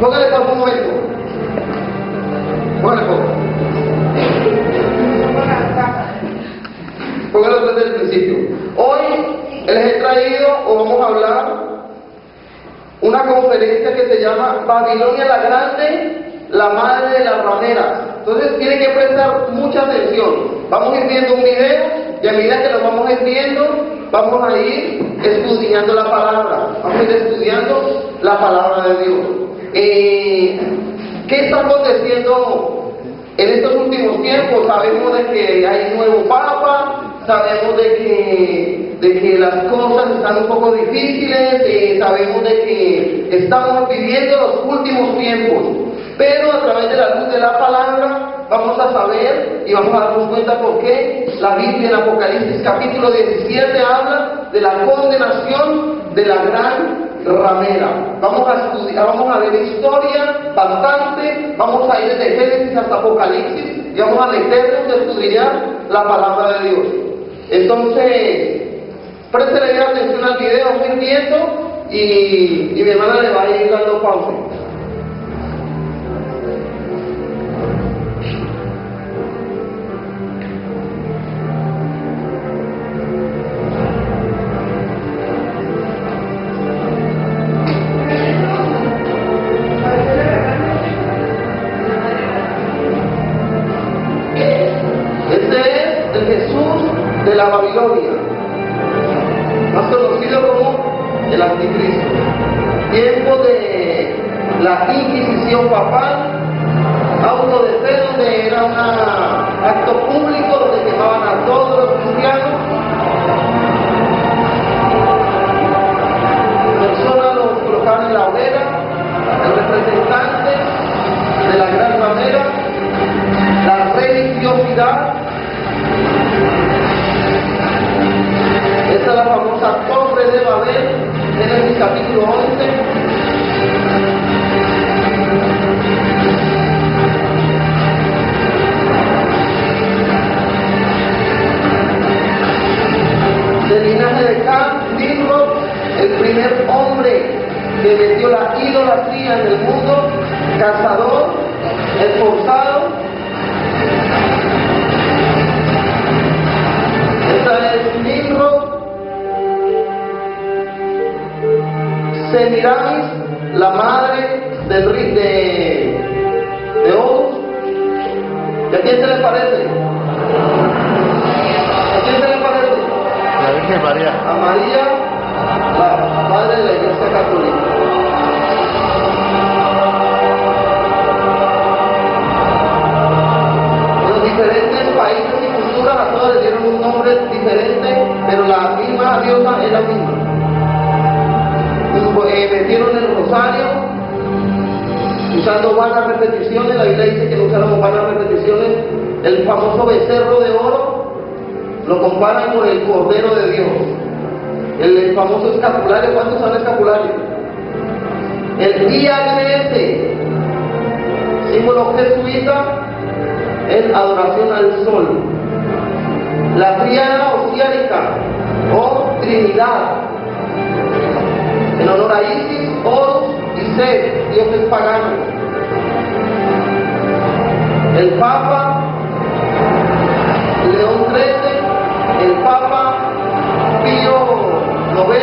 Póngale pausa un momento. Póngale pausa. Póngalo desde el principio. Hoy les he traído, o vamos a hablar, una conferencia que se llama Babilonia la Grande, la madre de las rameras. Entonces tienen que prestar mucha atención. Vamos a ir viendo un video y a medida que lo vamos a ir viendo, vamos a ir estudiando la palabra. Vamos a ir estudiando la palabra de Dios. ¿Qué está aconteciendo en estos últimos tiempos? Sabemos de que hay un nuevo papa, sabemos de que las cosas están un poco difíciles, sabemos de que estamos viviendo los últimos tiempos, pero a través de la luz de la palabra vamos a saber y vamos a darnos cuenta por qué la Biblia en Apocalipsis capítulo 17 habla de la condenación de la gran ramera. Vamos a estudiar, vamos a ver historia bastante, vamos a ir desde Génesis hasta Apocalipsis y vamos a meternos a estudiar la palabra de Dios. Entonces, préstele atención al video, vamos a ir viendo y mi hermana le va a ir dando pausa. De la Babilonia, más conocido como el Anticristo. Tiempo de la Inquisición papal, auto de fe, donde era un acto público donde quemaban a todos los cristianos. Personas los colocaban en la hoguera, el representante de la gran ramera, la religiosidad. Esta es la famosa Torre de Babel, en el capítulo 11. Del linaje de Cam, Nimrod, el primer hombre que metió la idolatría en el mundo, cazador, esforzado. Esta es Nimrod. Semiramis, la madre de Horus. ¿Y a quién se le parece? ¿A quién se le parece? La Virgen María. A María, la madre de la Iglesia Católica. En los diferentes países y culturas a todas les dieron un nombre diferente, pero la misma diosa es la misma. Metieron el rosario usando vanas repeticiones. La Biblia dice que no usáramos vanas repeticiones. El famoso becerro de oro lo comparan con el Cordero de Dios. El famoso escapulario. ¿Cuántos son escapularios? El día 13, símbolo jesuita, es adoración al sol. La tríada osiárica o Trinidad, en honor a Isis, Horus y Set, dioses paganos. El Papa León XIII, el Papa Pío IX,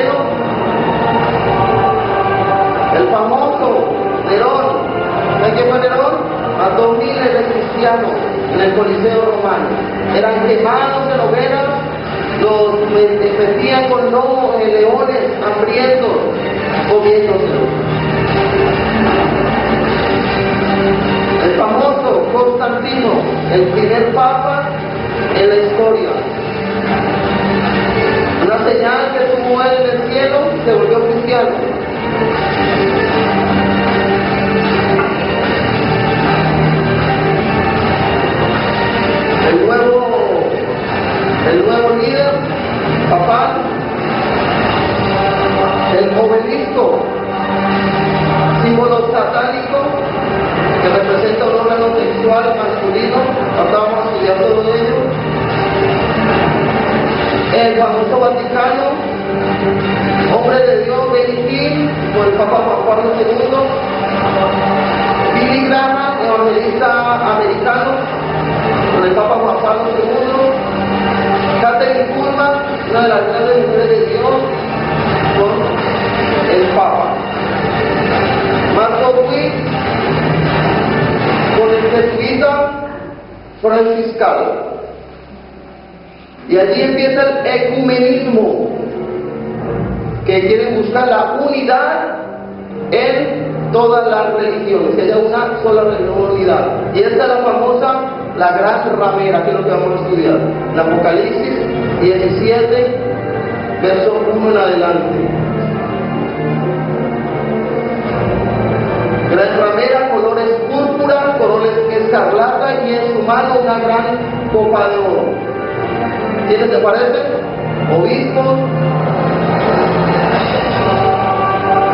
el famoso Nerón. ¿Saben quién fue Nerón? Mató miles de cristianos en el Coliseo Romano. Eran quemados en hogueras, los metían con lobos, leones hambrientos, comiéndoselo. El famoso Constantino, el primer papa en la historia. Una señal que tuvo él en el cielo, se volvió cristiano. El nuevo líder papal, el obelisco, símbolo satánico que representa un órgano sexual masculino. Ahora vamos a estudiar todo ello. El famoso Vaticano, hombre de Dios, Benedictín, por el Papa Juan Pablo II. Graham, evangelista americano, con el Papa Juan Pablo II. Catherine Kuhlman, una de las grandes mujeres de Dios, con el Papa. Marco Witt, con el jesuita franciscano. Y allí empieza el ecumenismo, que quieren buscar la unidad en todas las religiones, que haya una sola religión, unidad. Y esta es la famosa, la gran ramera, que es lo que vamos a estudiar. En Apocalipsis 17, verso 1 en adelante. Gran ramera, colores púrpura, colores escarlata, y en su mano una gran copa de oro. ¿Quiénes te parecen? Obispos,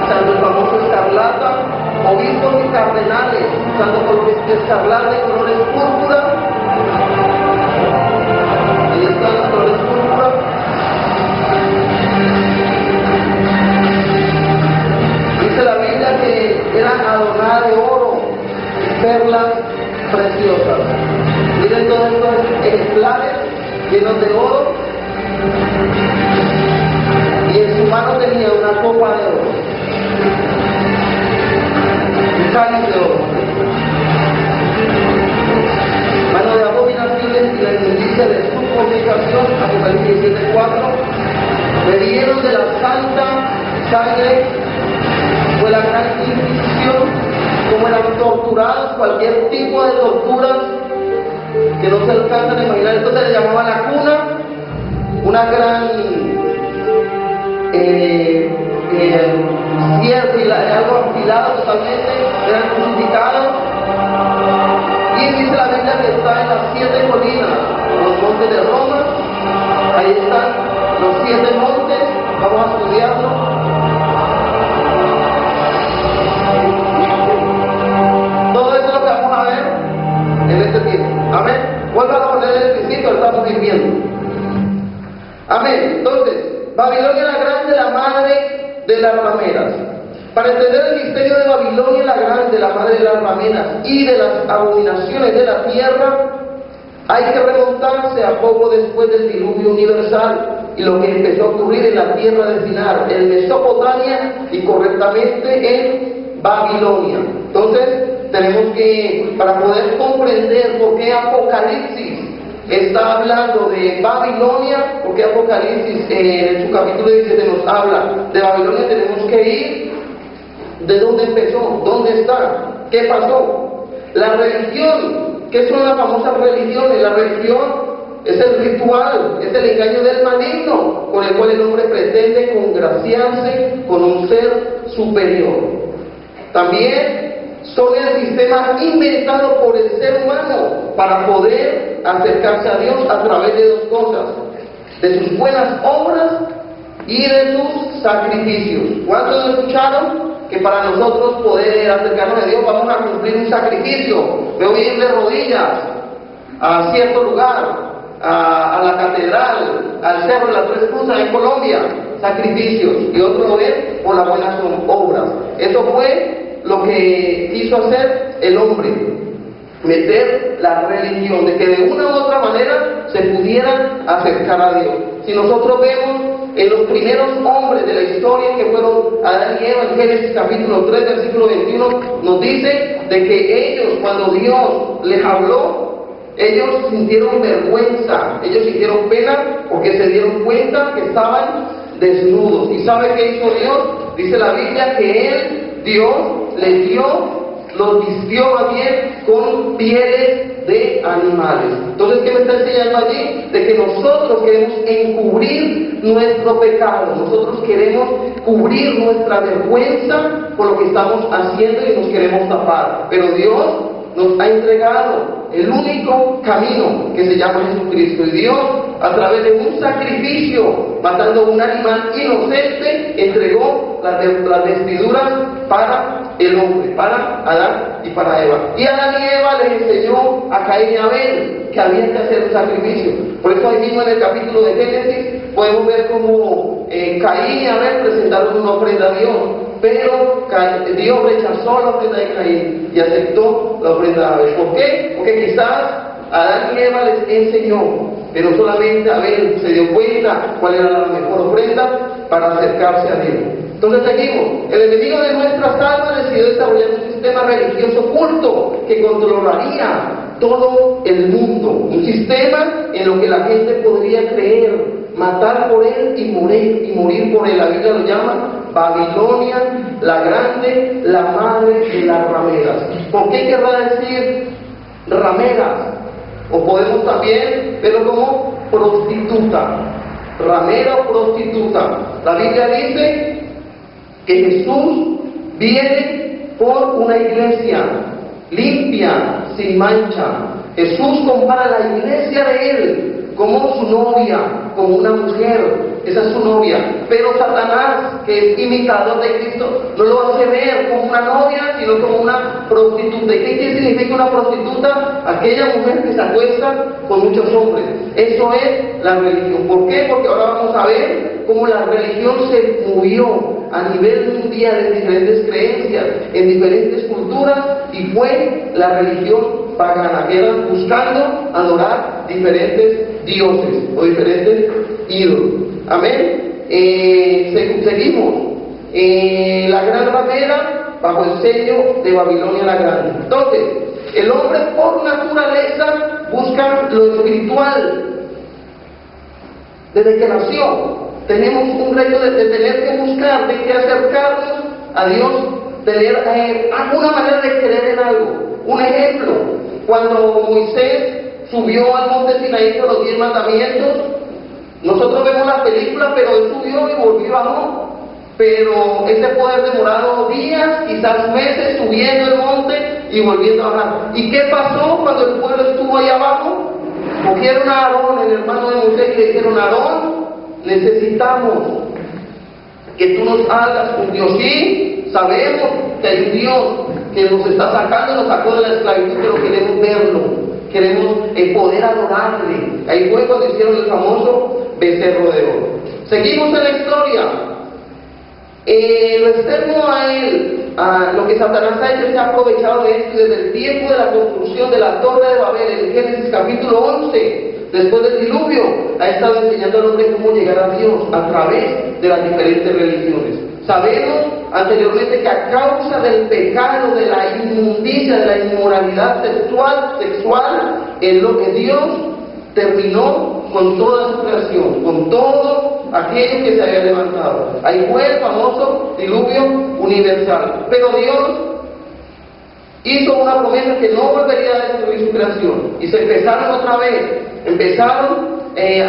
usando el famoso escarlata, obispos y cardenales, usando colores escarlata y colores púrpura. Ahí están los colores púrpura. Dice la Biblia que eran adornadas de oro y perlas preciosas. Miren todos estos ejemplares llenos de oro, y en su mano tenía una copa de oro, un cáliz de oro. Mano de abominaciones y la inmundicia de su fornicación, Apocalipsis 17:4. Bebieron de la santa sangre, fue la gran inquisición, como eran torturados, cualquier tipo de torturas que no se alcanzan a imaginar. Esto se le llamaba la cuna, una gran sierra, algo afilado totalmente, eran crucificados. Y dice la Biblia que está en las 7 colinas, los montes de Roma. Ahí están los 7 montes, vamos a estudiarlo. Todo eso es lo que vamos a ver en este tiempo. Amén. Vuelvan a poner el principio, lo estamos viviendo. Amén. Entonces, Babilonia la Grande, la madre de las rameras. Para entender el misterio de Babilonia la Grande, la madre de las rameras y de las abominaciones de la tierra, hay que remontarse a poco después del diluvio universal y lo que empezó a ocurrir en la tierra de Sinar, en Mesopotamia y correctamente en Babilonia. Entonces, tenemos que, para poder comprender por qué Apocalipsis está hablando de Babilonia, porque Apocalipsis en su capítulo 17 nos habla de Babilonia, tenemos que ir de dónde empezó, dónde está, qué pasó. La religión, ¿qué son las famosas religiones? La religión es el ritual, es el engaño del maligno con el cual el hombre pretende congraciarse con un ser superior. También son el sistema inventado por el ser humano para poder acercarse a Dios a través de dos cosas: de sus buenas obras y de sus sacrificios. ¿Cuántos escucharon que para nosotros poder acercarnos a Dios vamos a cumplir un sacrificio? Me voy a ir de rodillas a cierto lugar, a la catedral, al Cerro de las Tres Cruces en Colombia, sacrificios, y otro lo ven por las buenas obras. Eso fue lo que quiso hacer el hombre, meter la religión, de que de una u otra manera se pudieran acercar a Dios. Si nosotros vemos en los primeros hombres de la historia, que fueron Adán y Eva, en Génesis capítulo 3, versículo 21, nos dice de que ellos, cuando Dios les habló, ellos sintieron vergüenza, ellos sintieron pena, porque se dieron cuenta que estaban desnudos. ¿Y sabe qué hizo Dios? Dice la Biblia que Él, Dios, les dio, los vistió más bien con pieles de animales. Entonces, ¿qué me está enseñando allí? De que nosotros queremos encubrir nuestro pecado, nosotros queremos cubrir nuestra vergüenza por lo que estamos haciendo y nos queremos tapar. Pero Dios nos ha entregado el único camino, que se llama Jesucristo. Y Dios, a través de un sacrificio, matando un animal inocente, entregó las vestiduras para el hombre, para Adán y para Eva. Y Adán y Eva les enseñó a Caín y Abel que había que hacer un sacrificio. Por eso ahí mismo en el capítulo de Génesis podemos ver cómo Caín y Abel presentaron una ofrenda a Dios. pero Dios rechazó la ofrenda de Caín y aceptó la ofrenda de Abel. ¿Por qué? Porque quizás Adán y Eva les enseñó, pero solamente Abel se dio cuenta cuál era la mejor ofrenda para acercarse a Dios. Entonces seguimos. El enemigo de nuestras almas decidió desarrollar un sistema religioso oculto que controlaría todo el mundo. Un sistema en lo que la gente podría creer, matar por él y morir por él. La Biblia lo llama Babilonia la Grande, la madre de las rameras. ¿Por qué querrá decir rameras? O podemos también verlo como prostituta. Ramera o prostituta. La Biblia dice que Jesús viene por una iglesia limpia, sin mancha. Jesús compara la iglesia de él como su novia, como una mujer. Esa es su novia. Pero Satanás, que es imitador de Cristo, no lo hace ver como una novia, sino como una prostituta. ¿Y qué significa una prostituta? Aquella mujer que se acuesta con muchos hombres. Eso es la religión. ¿Por qué? Porque ahora vamos a ver cómo la religión se movió a nivel mundial en diferentes creencias, en diferentes culturas, y fue la religión pagana, que eran buscando adorar diferentes dioses o diferentes ídolos. Amén. Seguimos. La gran ramera bajo el sello de Babilonia la Grande. Entonces, el hombre por naturaleza busca lo espiritual. Desde que nació, tenemos un reto de tener que buscar, de que acercarnos a Dios, tener alguna manera de creer en algo. Un ejemplo, cuando Moisés subió al monte Sinaí con los 10 mandamientos, nosotros vemos la película, pero él subió y volvió abajo. Pero ese puede haber demorado días, quizás meses, subiendo el monte y volviendo a bajar. ¿Y qué pasó cuando el pueblo estuvo ahí abajo? Cogieron a Aarón, el hermano de Moisés, y le dijeron: Aarón, necesitamos que tú nos hagas un Dios. Sí, sabemos que hay un Dios que nos está sacando, nos sacó de la esclavitud, pero queremos verlo, queremos poder adorarle. Ahí fue cuando hicieron el famoso becerro de oro. Seguimos en la historia. Lo externo a él, a lo que Satanás ha hecho, se ha aprovechado de esto desde el tiempo de la construcción de la Torre de Babel, en Génesis capítulo 11. Después del diluvio, ha estado enseñando al hombre cómo llegar a Dios a través de las diferentes religiones. Sabemos anteriormente que a causa del pecado, de la inmundicia, de la inmoralidad sexual, en lo que Dios terminó con toda su creación, con todo aquello que se había levantado. Ahí fue el famoso diluvio universal. Pero Dios hizo una promesa que no volvería a destruir su creación. Y se empezaron otra vez, empezaron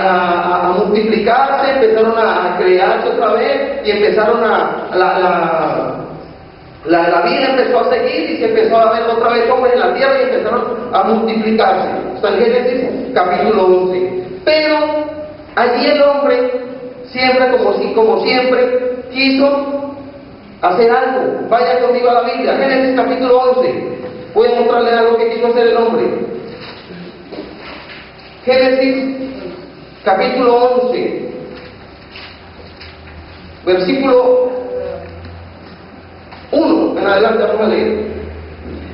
a multiplicarse, empezaron a crearse otra vez, y empezaron la vida empezó a seguir, y se empezó a ver otra vez hombres en la tierra y empezaron a multiplicarse. Está en Génesis capítulo 11. Pero allí el hombre siempre, como siempre, quiso hacer algo. Vaya conmigo a la Biblia, Génesis capítulo 11. Voy a mostrarle algo que quiso hacer el hombre. Génesis capítulo 11, versículo 1 en adelante, vamos a leer.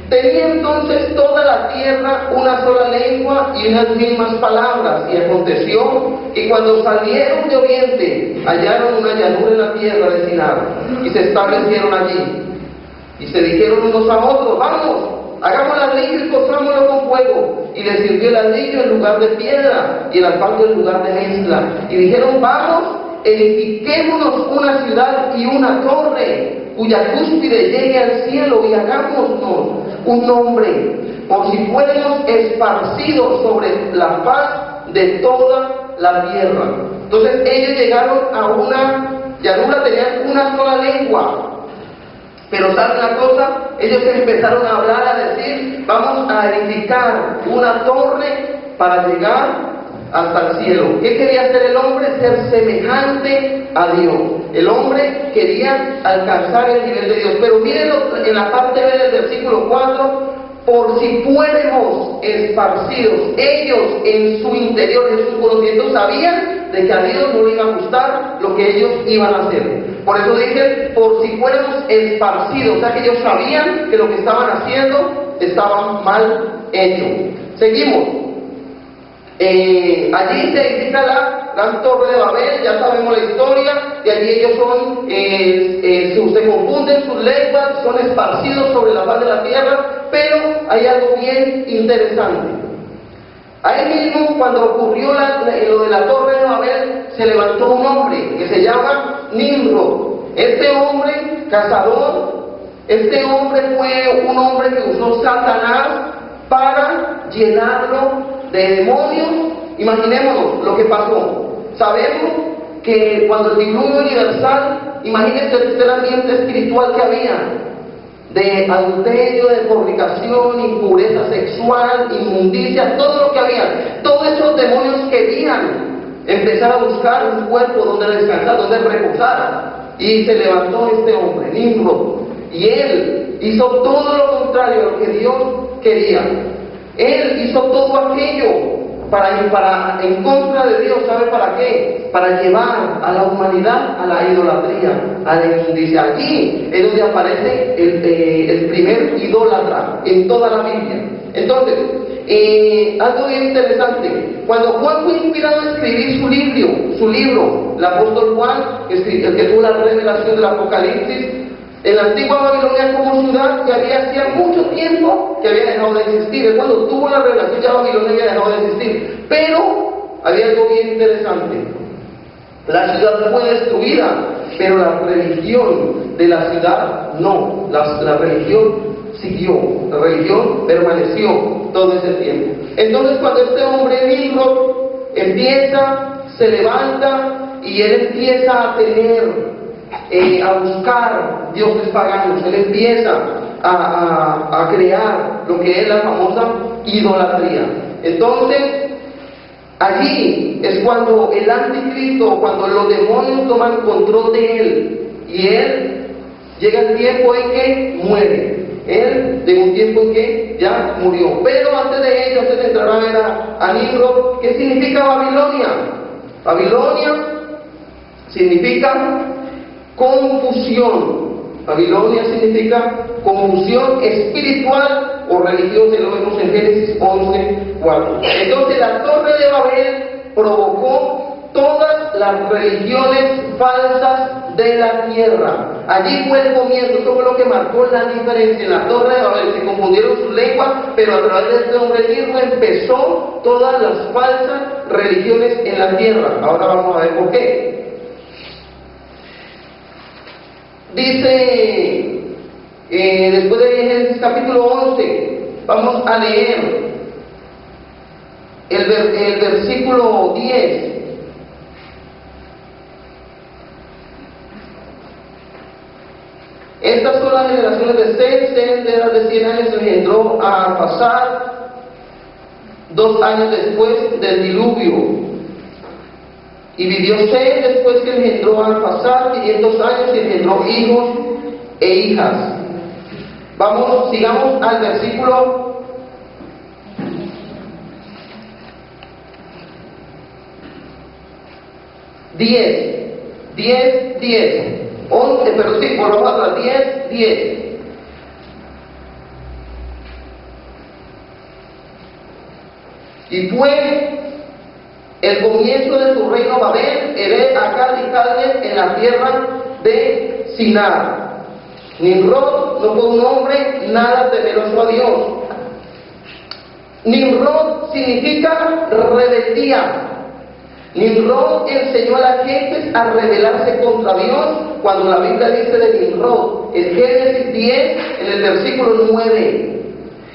Tenía entonces toda la tierra una sola lengua y unas mismas palabras, y aconteció que cuando salieron de oriente hallaron una llanura en la tierra de Sinar, y se establecieron allí, y se dijeron unos a otros: vamos, hagamos ladrillo y cosámoslo con fuego. Y les sirvió el ladrillo en lugar de piedra, y el asfalto en lugar de mezcla. Y dijeron: vamos, edifiquémonos una ciudad y una torre, cuya cúspide llegue al cielo, y hagámonos un nombre, por si fuéramos esparcidos sobre la faz de toda la tierra. Entonces ellos llegaron a una llanura, tenían una sola lengua. Pero ¿saben la cosa? Ellos empezaron a hablar, a decir: vamos a edificar una torre para llegar hasta el cielo. ¿Qué quería hacer el hombre? Ser semejante a Dios. El hombre quería alcanzar el nivel de Dios. Pero mírenlo en la parte B del versículo 4: por si fuéramos esparcidos. Ellos en su interior, en su conocimiento, sabían de que a Dios no le iba a gustar lo que ellos iban a hacer. Por eso dice, por si fuéramos esparcidos, o sea que ellos sabían que lo que estaban haciendo estaba mal hecho. Seguimos. Allí se edifica la gran torre de Babel, ya sabemos la historia, y allí ellos se confunden sus lenguas, son esparcidos sobre la faz de la tierra, pero hay algo bien interesante. Ahí mismo, cuando ocurrió lo de la torre de Babel, se levantó un hombre que se llama Nimrod. Este hombre, cazador, este hombre fue un hombre que usó Satanás para llenarlo de demonios. Imaginémonos lo que pasó. Sabemos que cuando el diluvio universal, imagínense el ambiente espiritual que había, de adulterio, de fornicación, impureza sexual, inmundicia, todo lo que había, todos esos demonios querían empezar a buscar un cuerpo donde descansar, donde reposar. Y se levantó este hombre, Nimrod, y él hizo todo lo contrario a lo que Dios quería. Él hizo todo aquello en contra de Dios. ¿Sabe para qué? Para llevar a la humanidad a la idolatría, a la inmundicia. Aquí es donde aparece el primer idólatra en toda la Biblia. Entonces, algo bien interesante. Cuando Juan fue inspirado a escribir su libro, el apóstol Juan, el que tuvo la revelación del Apocalipsis, en la antigua Babilonia como ciudad que había hacía mucho tiempo que había dejado de existir. Cuando tuvo la revelación ya Babilonia había dejado de existir. Pero había algo bien interesante. La ciudad fue destruida, pero la religión de la ciudad no. La religión siguió, la religión permaneció todo ese tiempo. Entonces cuando este hombre Nimrod se levanta y él empieza a a buscar dioses paganos, él empieza a crear lo que es la famosa idolatría. Entonces, allí es cuando el anticristo, cuando los demonios toman control de él, y él llega el tiempo en que muere. Él llegó un tiempo en que ya murió. Pero antes de ello, antes de entrar a ver a Nimrod, ¿qué significa Babilonia? Babilonia significa confusión. Babilonia significa confusión espiritual o religiosa, y lo vemos en Génesis 11:4. Entonces la torre de Babel provocó todas las religiones falsas de la tierra. Allí fue el comienzo, eso fue lo que marcó la diferencia. En la torre de Babel se confundieron sus lenguas, pero a través de este hombre mismo empezó todas las falsas religiones en la tierra. Ahora vamos a ver por qué. Dice, después de Génesis capítulo 11, vamos a leer el versículo 10. Estas son las generaciones de Set. Set de edad de 100 años engendró a pasar 2 años después del diluvio. Y vivió Set después que engendró a pasar 500 años y engendró hijos e hijas. Sigamos al versículo 10. 11, pero sí, por lo menos 10. Y fue el comienzo de su reino Babel, Ered, Akkad y Calne en la tierra de Sinar. Nimrod no fue un hombre nada temeroso a Dios. Nimrod significa rebeldía. Nimrod enseñó a las gentes a rebelarse contra Dios cuando la Biblia dice de Nimrod, en Génesis 10, en el versículo 9.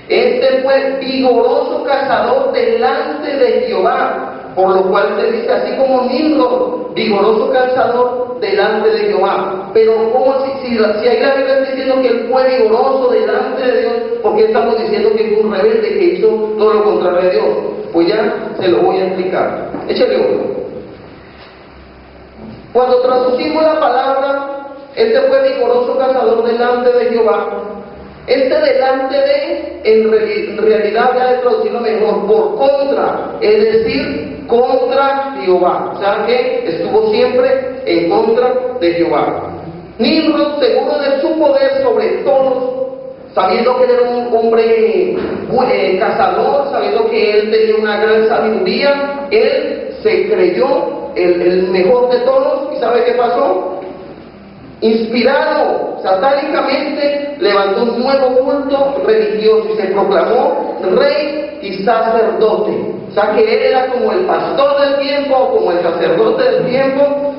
Este fue vigoroso cazador delante de Jehová, por lo cual se dice así como Nimrod, vigoroso cazador delante de Jehová. Pero ¿cómo si ahí la Biblia está diciendo que él fue vigoroso delante de Dios? ¿Por qué estamos diciendo que fue un rebelde que hizo todo lo contrario de Dios? Pues ya se lo voy a explicar. Échale uno. Cuando traducimos la palabra, este fue vigoroso cazador delante de Jehová. Este delante de, en realidad ya de traducirlo mejor, por contra, es decir, contra Jehová. O sea que estuvo siempre en contra de Jehová. Nimrod, seguro de su poder sobre todos, sabiendo que él era un hombre cazador, sabiendo que él tenía una gran sabiduría, él se creyó el mejor de todos. ¿Y sabe qué pasó? Inspirado satánicamente, levantó un nuevo culto religioso y se proclamó rey y sacerdote. O sea que él era como el pastor del tiempo, o como el sacerdote del tiempo,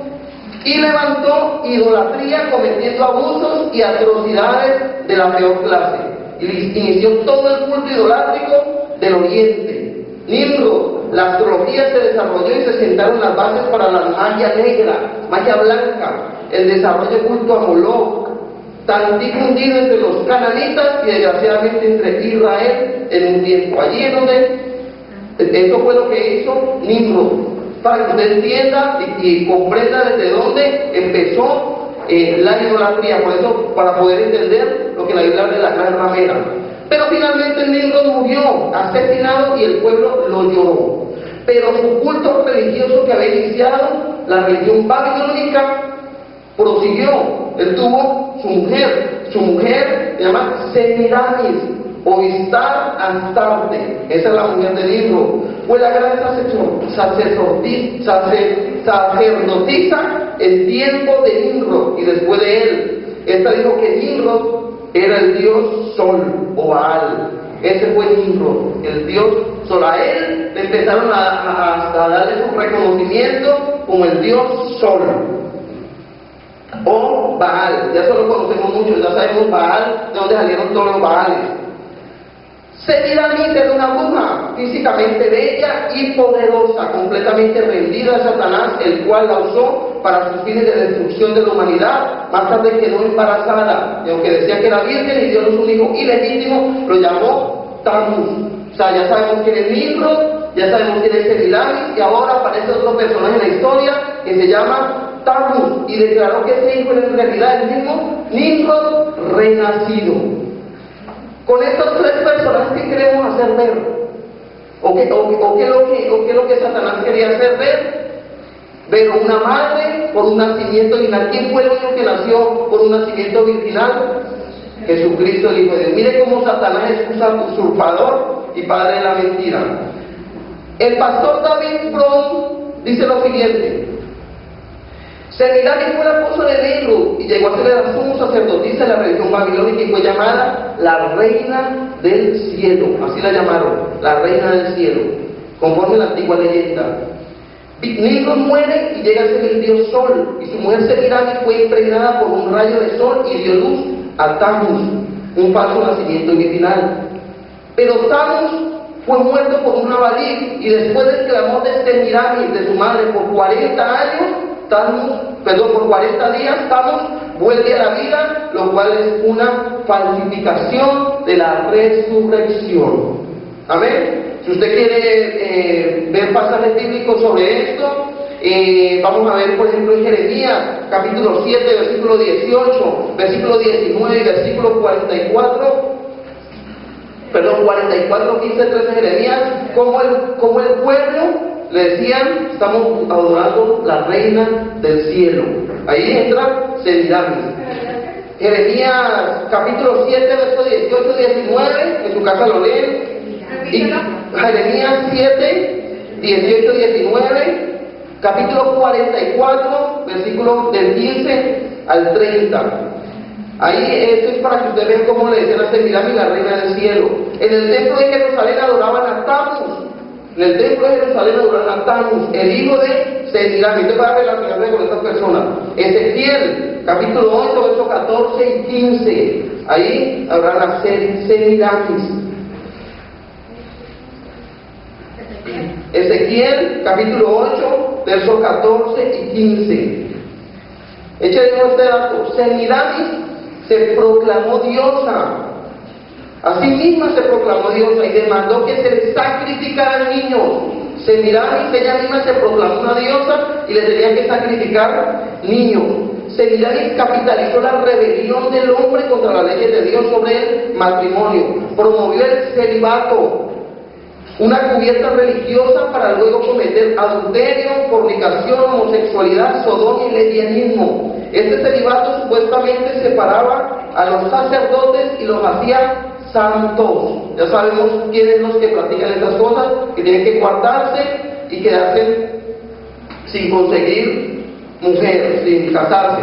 y levantó idolatría cometiendo abusos y atrocidades de la peor clase. Y inició todo el culto idolátrico del oriente. Nimrod, la astrología se desarrolló y se sentaron las bases para la magia negra, magia blanca, el desarrollo de culto a Moloch, tan difundido entre los cananitas y desgraciadamente entre Israel en un tiempo. Allí es donde esto fue lo que hizo Nimrod, para que usted entienda y comprenda desde dónde empezó la idolatría. Por eso, para poder entender lo que la Biblia habla de la gran ramera. Pero finalmente Nimrod murió asesinado y el pueblo lo lloró. Pero su culto religioso que había iniciado, la religión babilónica, prosiguió. Él tuvo su mujer se llama Semiramis o Istar Astarte. Esa es la mujer de Nimrod. Fue la gran sacerdotisa en tiempo de Nimrod y después de él. Esta dijo que Nimrod era el dios Sol o Baal. Ese fue Nimrod, el dios Sol. A él le empezaron a darle su reconocimiento como el dios Sol o Baal. Ya eso lo conocemos mucho, ya sabemos Baal, de dónde salieron todos los Baales. Semiramis era una bruja físicamente bella y poderosa, completamente rendida a Satanás, el cual la usó para sus fines de destrucción de la humanidad. Más tarde quedó embarazada, y aunque decía que era virgen y dio a un hijo ilegítimo, lo llamó Tammuz. O sea, ya sabemos quién es Nimrod, ya sabemos quién es Semiramis, y ahora aparece otro personaje en la historia que se llama Tammuz, y declaró que ese hijo era en realidad el mismo Nimrod renacido. Con estos tres personajes, ¿qué queremos hacer ver? ¿O qué es lo que Satanás quería hacer ver? Ver una madre por un nacimiento virginal. ¿Quién fue el único que nació por un nacimiento virginal? Jesucristo, el Hijo de Dios. Mire cómo Satanás es usurpador y padre de la mentira. El pastor David Fromm dice lo siguiente: Semiramis fue la esposa de Nimrod y llegó a ser la sumo sacerdotisa de la religión babilónica y fue llamada la reina del cielo. Así la llamaron, la reina del cielo, conforme a la antigua leyenda. Nimrod muere y llega a ser el dios Sol, y su mujer Semiramis fue impregnada por un rayo de sol y dio luz a Tammuz, un falso nacimiento virginal. Pero Tammuz fue muerto por un jabalí, y después del clamor de Semiramis, de su madre, por 40 años, por 40 días, Tammuz vuelve a la vida, lo cual es una falsificación de la resurrección. Amén. Si usted quiere ver pasajes bíblicos sobre esto, vamos a ver, por ejemplo, en Jeremías, capítulo 7, versículo 18, versículo 19 y versículo 44, 15, 13 Jeremías, como el pueblo le decían: estamos adorando la reina del cielo. Ahí entra Semiramis. Jeremías capítulo 7, versos 18 y 19, en su casa lo leen. Y Jeremías 7, 18 y 19, capítulo 44, versículos del 15 al 30. Ahí esto es para que usted vea cómo le decían a Semiramis la reina del cielo. En el templo de Jerusalén adoraban a Tammuz. En el templo de Jerusalén adoraban a Tammuz, el hijo de Semiramis. Usted va a relacionarse con estas personas. Ezequiel, capítulo 8, versos 14 y 15. Ahí adoraban a Semiramis. Ezequiel, capítulo 8, versos 14 y 15. Échale este dato. Semiramis se proclamó diosa. Así misma se proclamó diosa y demandó que se le sacrificaran niños. Semiramis, ella misma se proclamó una diosa y le tenía que sacrificar niños. Semiramis capitalizó la rebelión del hombre contra las leyes de Dios sobre el matrimonio. Promovió el celibato, una cubierta religiosa para luego cometer adulterio, fornicación, homosexualidad, sodomía y lesbianismo. Este celibato supuestamente separaba a los sacerdotes y los hacía santos. Ya sabemos quiénes los que practican estas cosas, que tienen que guardarse y quedarse sin conseguir mujeres, sin casarse.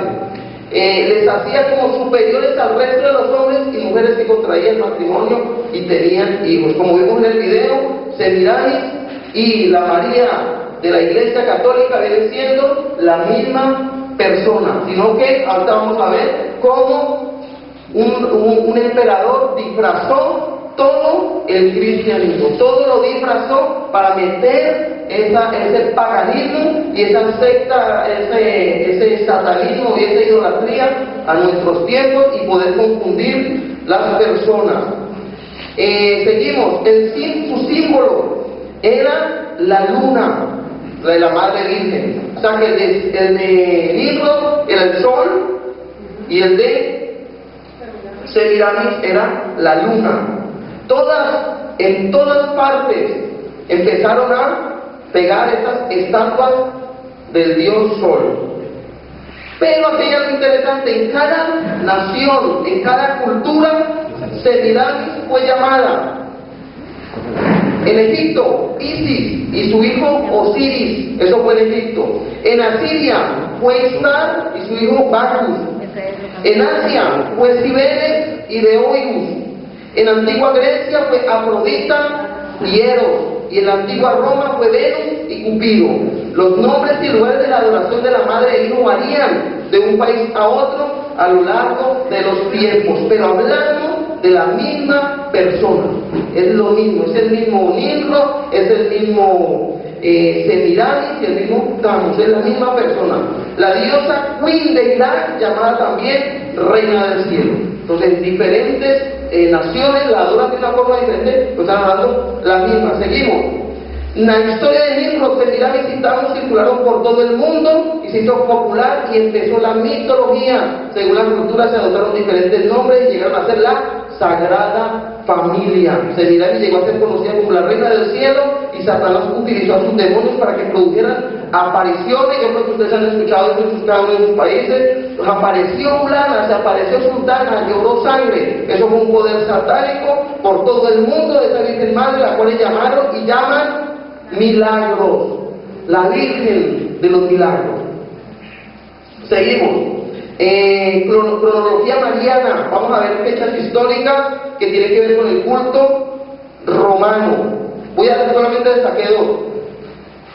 Les hacía como superiores al resto de los hombres y mujeres que contraían matrimonio y tenían hijos. Como vimos en el video, Semiramis y la María de la Iglesia Católica vienen siendo la misma persona, sino que ahorita vamos a ver cómo un emperador disfrazó todo el cristianismo, todo lo disfrazó para meter ese paganismo y esa secta, ese satanismo y esa idolatría a nuestros tiempos y poder confundir las personas. Seguimos, su símbolo era la luna de la Madre Virgen. O sea que el de Nimrod era el sol y el de Semiramis era la luna. En todas partes empezaron a pegar estas estatuas del dios sol. Pero aquí hay algo interesante: en cada nación, en cada cultura, Semiramis fue llamada. En Egipto, Isis y su hijo Osiris, eso fue en Egipto. En Asiria fue Istar y su hijo Bacchus. En Asia fue Cibeles y Beoius. En antigua Grecia fue Afrodita y Eros. Y en la antigua Roma fue Venus y Cupido. Los nombres y lugares de la adoración de la madre e hijo varían de un país a otro a lo largo de los tiempos, pero hablando de la misma persona. Es lo mismo, es el mismo Nimrod, es el mismo Semiramis y el mismo Tammuz, es la misma persona. La diosa Queen de Irak, llamada también Reina del Cielo. Entonces, diferentes naciones la adoran de una forma diferente, pues están hablando la misma. Seguimos. La historia de Nimrod, Semiramis y Tammuz circularon por todo el mundo y se hizo popular y empezó la mitología. Según la cultura se adoptaron diferentes nombres y llegaron a ser la Sagrada Familia. Semiramis llegó a ser conocida como la Reina del Cielo y Satanás utilizó a sus demonios para que produjeran apariciones. Yo creo que ustedes han escuchado esto en cada uno de sus países. Apareció fulana, se apareció sultana, lloró sangre. Eso fue un poder satánico por todo el mundo de esa Virgen Madre, la cual llamaron y llaman milagros, la Virgen de los milagros. Seguimos. Cronología mariana. Vamos a ver fechas históricas que tienen que ver con el culto romano. Voy a solamente destacar dos.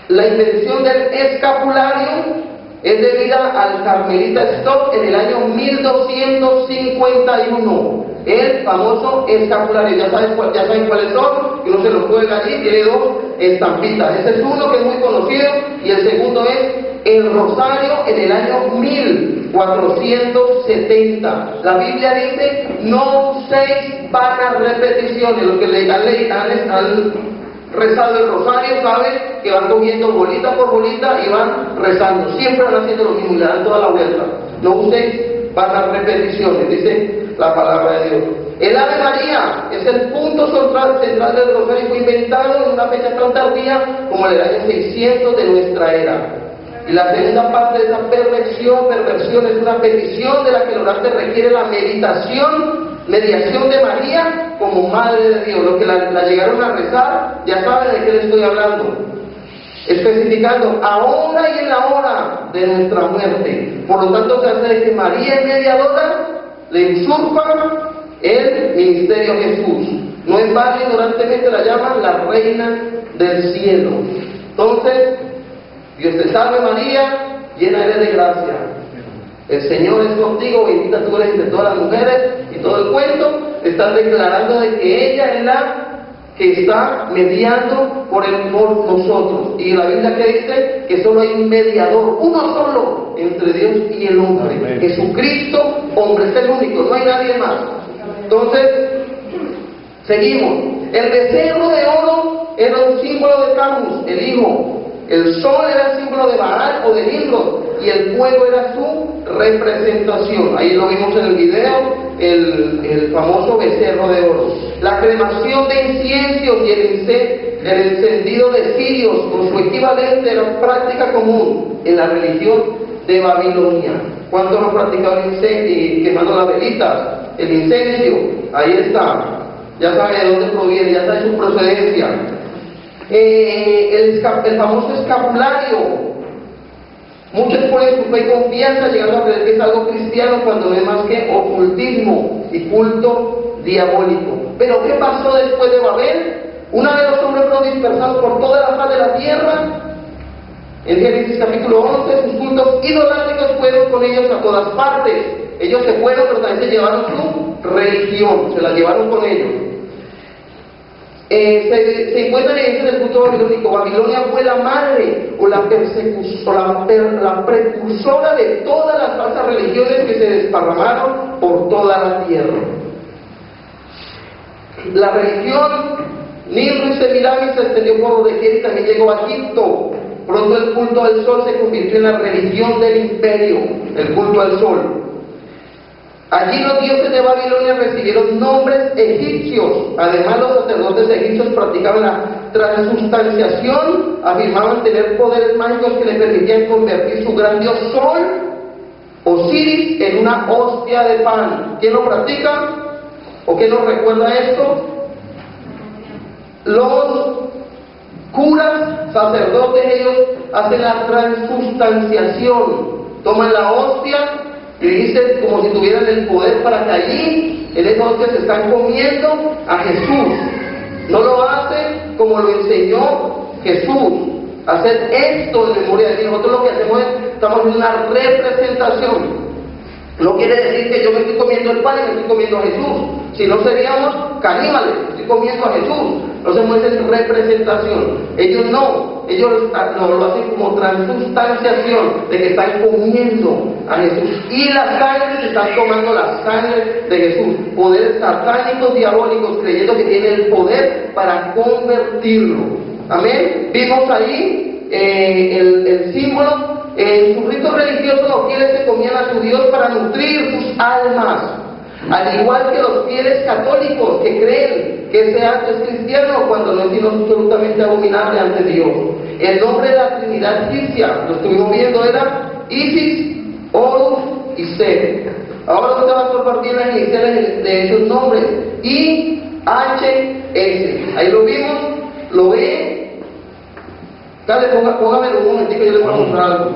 La invención del escapulario es debida al carmelita Stock en el año 1251. El famoso escapulario, ya saben cuáles son, que uno se lo juega allí, tiene dos estampitas. Este es uno que es muy conocido y el segundo es el rosario en el año 1470. La Biblia dice: no uséis vanas repeticiones. Los que han rezado el rosario saben que van cogiendo bolita por bolita y van rezando. Siempre van haciendo lo mismo y le dan toda la vuelta. No uséis vanas repeticiones, dice la palabra de Dios. El Ave María es el punto central del rosario y fue inventado en una fecha tan tardía como el año 600 de nuestra era. Y la segunda parte de esa perversión es una petición de la que el orante requiere la mediación de María como Madre de Dios. Los que la llegaron a rezar ya saben de qué les estoy hablando, especificando ahora y en la hora de nuestra muerte. Por lo tanto, se hace de que María es mediadora, le usurpa el ministerio de Jesús. No es válido, ignorantemente la llaman la Reina del Cielo. Entonces, Dios te salve María, llena eres de gracia. El Señor es contigo, bendita tú eres entre todas las mujeres, y todo el cuento. Están declarando de que ella es la que está mediando por nosotros. Y la Biblia que dice que solo hay un mediador, uno solo, entre Dios y el hombre. Amén. Jesucristo, hombre, es el único, no hay nadie más. Entonces, seguimos. El becerro de oro era un símbolo de Tammuz, el hijo. El sol era el símbolo de Baal o de Nimrod, y el fuego era su representación. Ahí lo vimos en el video, el famoso becerro de oro. La cremación de inciensos y el encendido de cirios, con su equivalente, era práctica común en la religión de Babilonia. ¿Cuántos han practicado el incendio, quemando las velitas? El incendio, ahí está. Ya sabe de dónde proviene, ya sabe su procedencia. El famoso escapulario. Muchos ponen su fe y confianza llegando a creer que es algo cristiano cuando no es más que ocultismo y culto diabólico. Pero ¿qué pasó después de Babel? Una vez los hombres fueron dispersados por toda la faz de la tierra, en Génesis capítulo 11, sus cultos idolátricos fueron con ellos a todas partes. Ellos se fueron, pero también se llevaron su religión, se la llevaron con ellos. Se encuentra en el culto babilónico. Babilonia fue la madre o la precursora de todas las falsas religiones que se desparramaron por toda la tierra. La religión Nimrud y Semiramis se extendió por doquier y también llegó a Egipto. Pronto el culto al sol se convirtió en la religión del imperio, el culto al sol. Allí los dioses de Babilonia recibieron nombres egipcios. Además, los sacerdotes egipcios practicaban la transustanciación, afirmaban tener poderes mágicos que les permitían convertir su gran dios sol, Osiris, en una hostia de pan. ¿Quién lo practica? ¿O quién nos recuerda esto? Los curas, sacerdotes, ellos hacen la transustanciación. Toman la hostia y dicen como si tuvieran el poder para que allí, en esa hostia, se están comiendo a Jesús. No lo hacen como lo enseñó Jesús. Hacer esto en memoria de Dios. Nosotros lo que hacemos es, estamos en una representación. No quiere decir que yo me estoy comiendo el pan y me estoy comiendo a Jesús. Si no seríamos caníbales, estoy comiendo a Jesús. No se muestra en representación. Ellos no, ellos lo hacen como transustanciación, de que están comiendo a Jesús. Y la sangre, se están tomando la sangre de Jesús. Poderes satánicos, diabólicos, creyendo que tienen el poder para convertirlo. Amén. Vimos ahí el símbolo. En sus ritos religiosos los fieles se comían a su Dios para nutrir sus almas. Al igual que los fieles católicos que creen que ese acto es cristiano cuando no es sino absolutamente abominable ante Dios. El nombre de la Trinidad egipcia, lo estuvimos viendo, era Isis, Horus y Set. Ahora usted va a compartir las iniciales de esos nombres. IHS. Ahí lo vimos, lo ve. Dale, póngamelo un momentito, yo le voy a mostrar algo.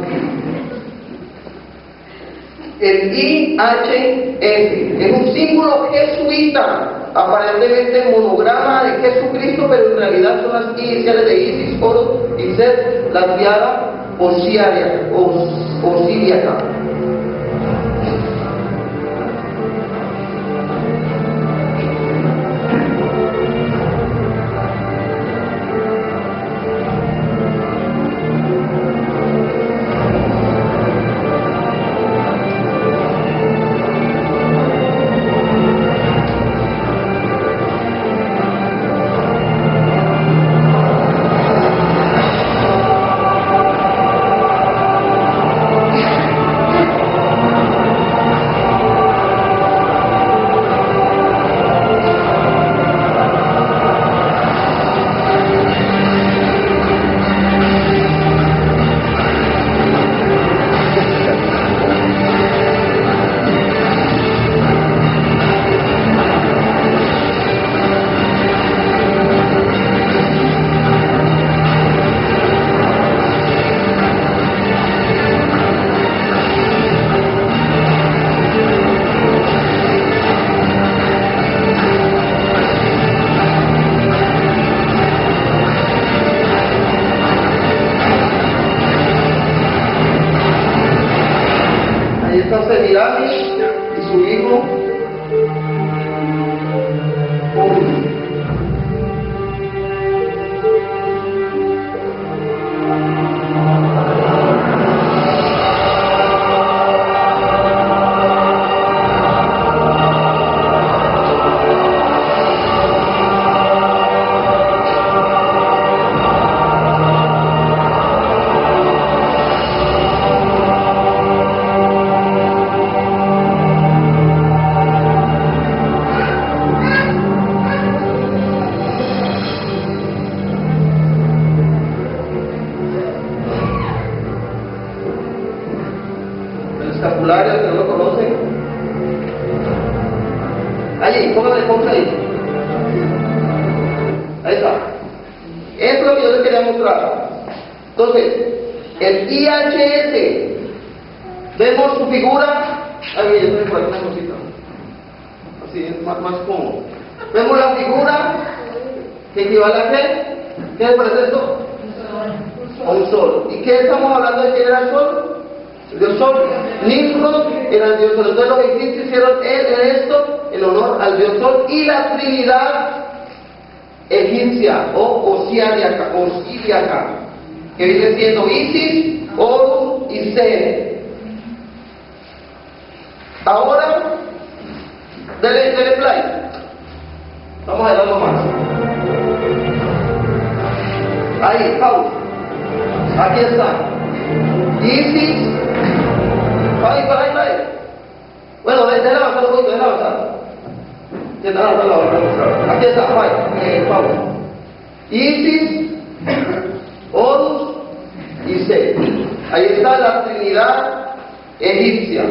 El IHS es un símbolo jesuita, aparentemente monograma de Jesucristo, pero en realidad son las iniciales de Isis, Horus y Set, la triada osíriaca. Semiramis y su hijo Horus. Allí, póngale ahí. Ahí está. Eso es lo que yo les quería mostrar. Entonces, el IHS, vemos su figura. Ahí, yo tengo por aquí una cosita. Así es más cómodo. Vemos la figura que equivale a qué. ¿Qué les parece esto? A un sol. ¿Y qué estamos hablando de quién era el sol? El dios sol. Nimrod era el dios sol. Entonces los egipcios hicieron esto en honor al dios sol y la trinidad egipcia o osíriaca, que viene siendo Isis, Horus y Set. Ahora, dele play. Vamos a ver algo más. Ahí, pausa. Aquí está. Isis. Ahí. Bueno, déjala avanzar un poquito, déjala avanzar. Aquí está, pausa. Isis, Horus y Set. Ahí está la trinidad egipcia.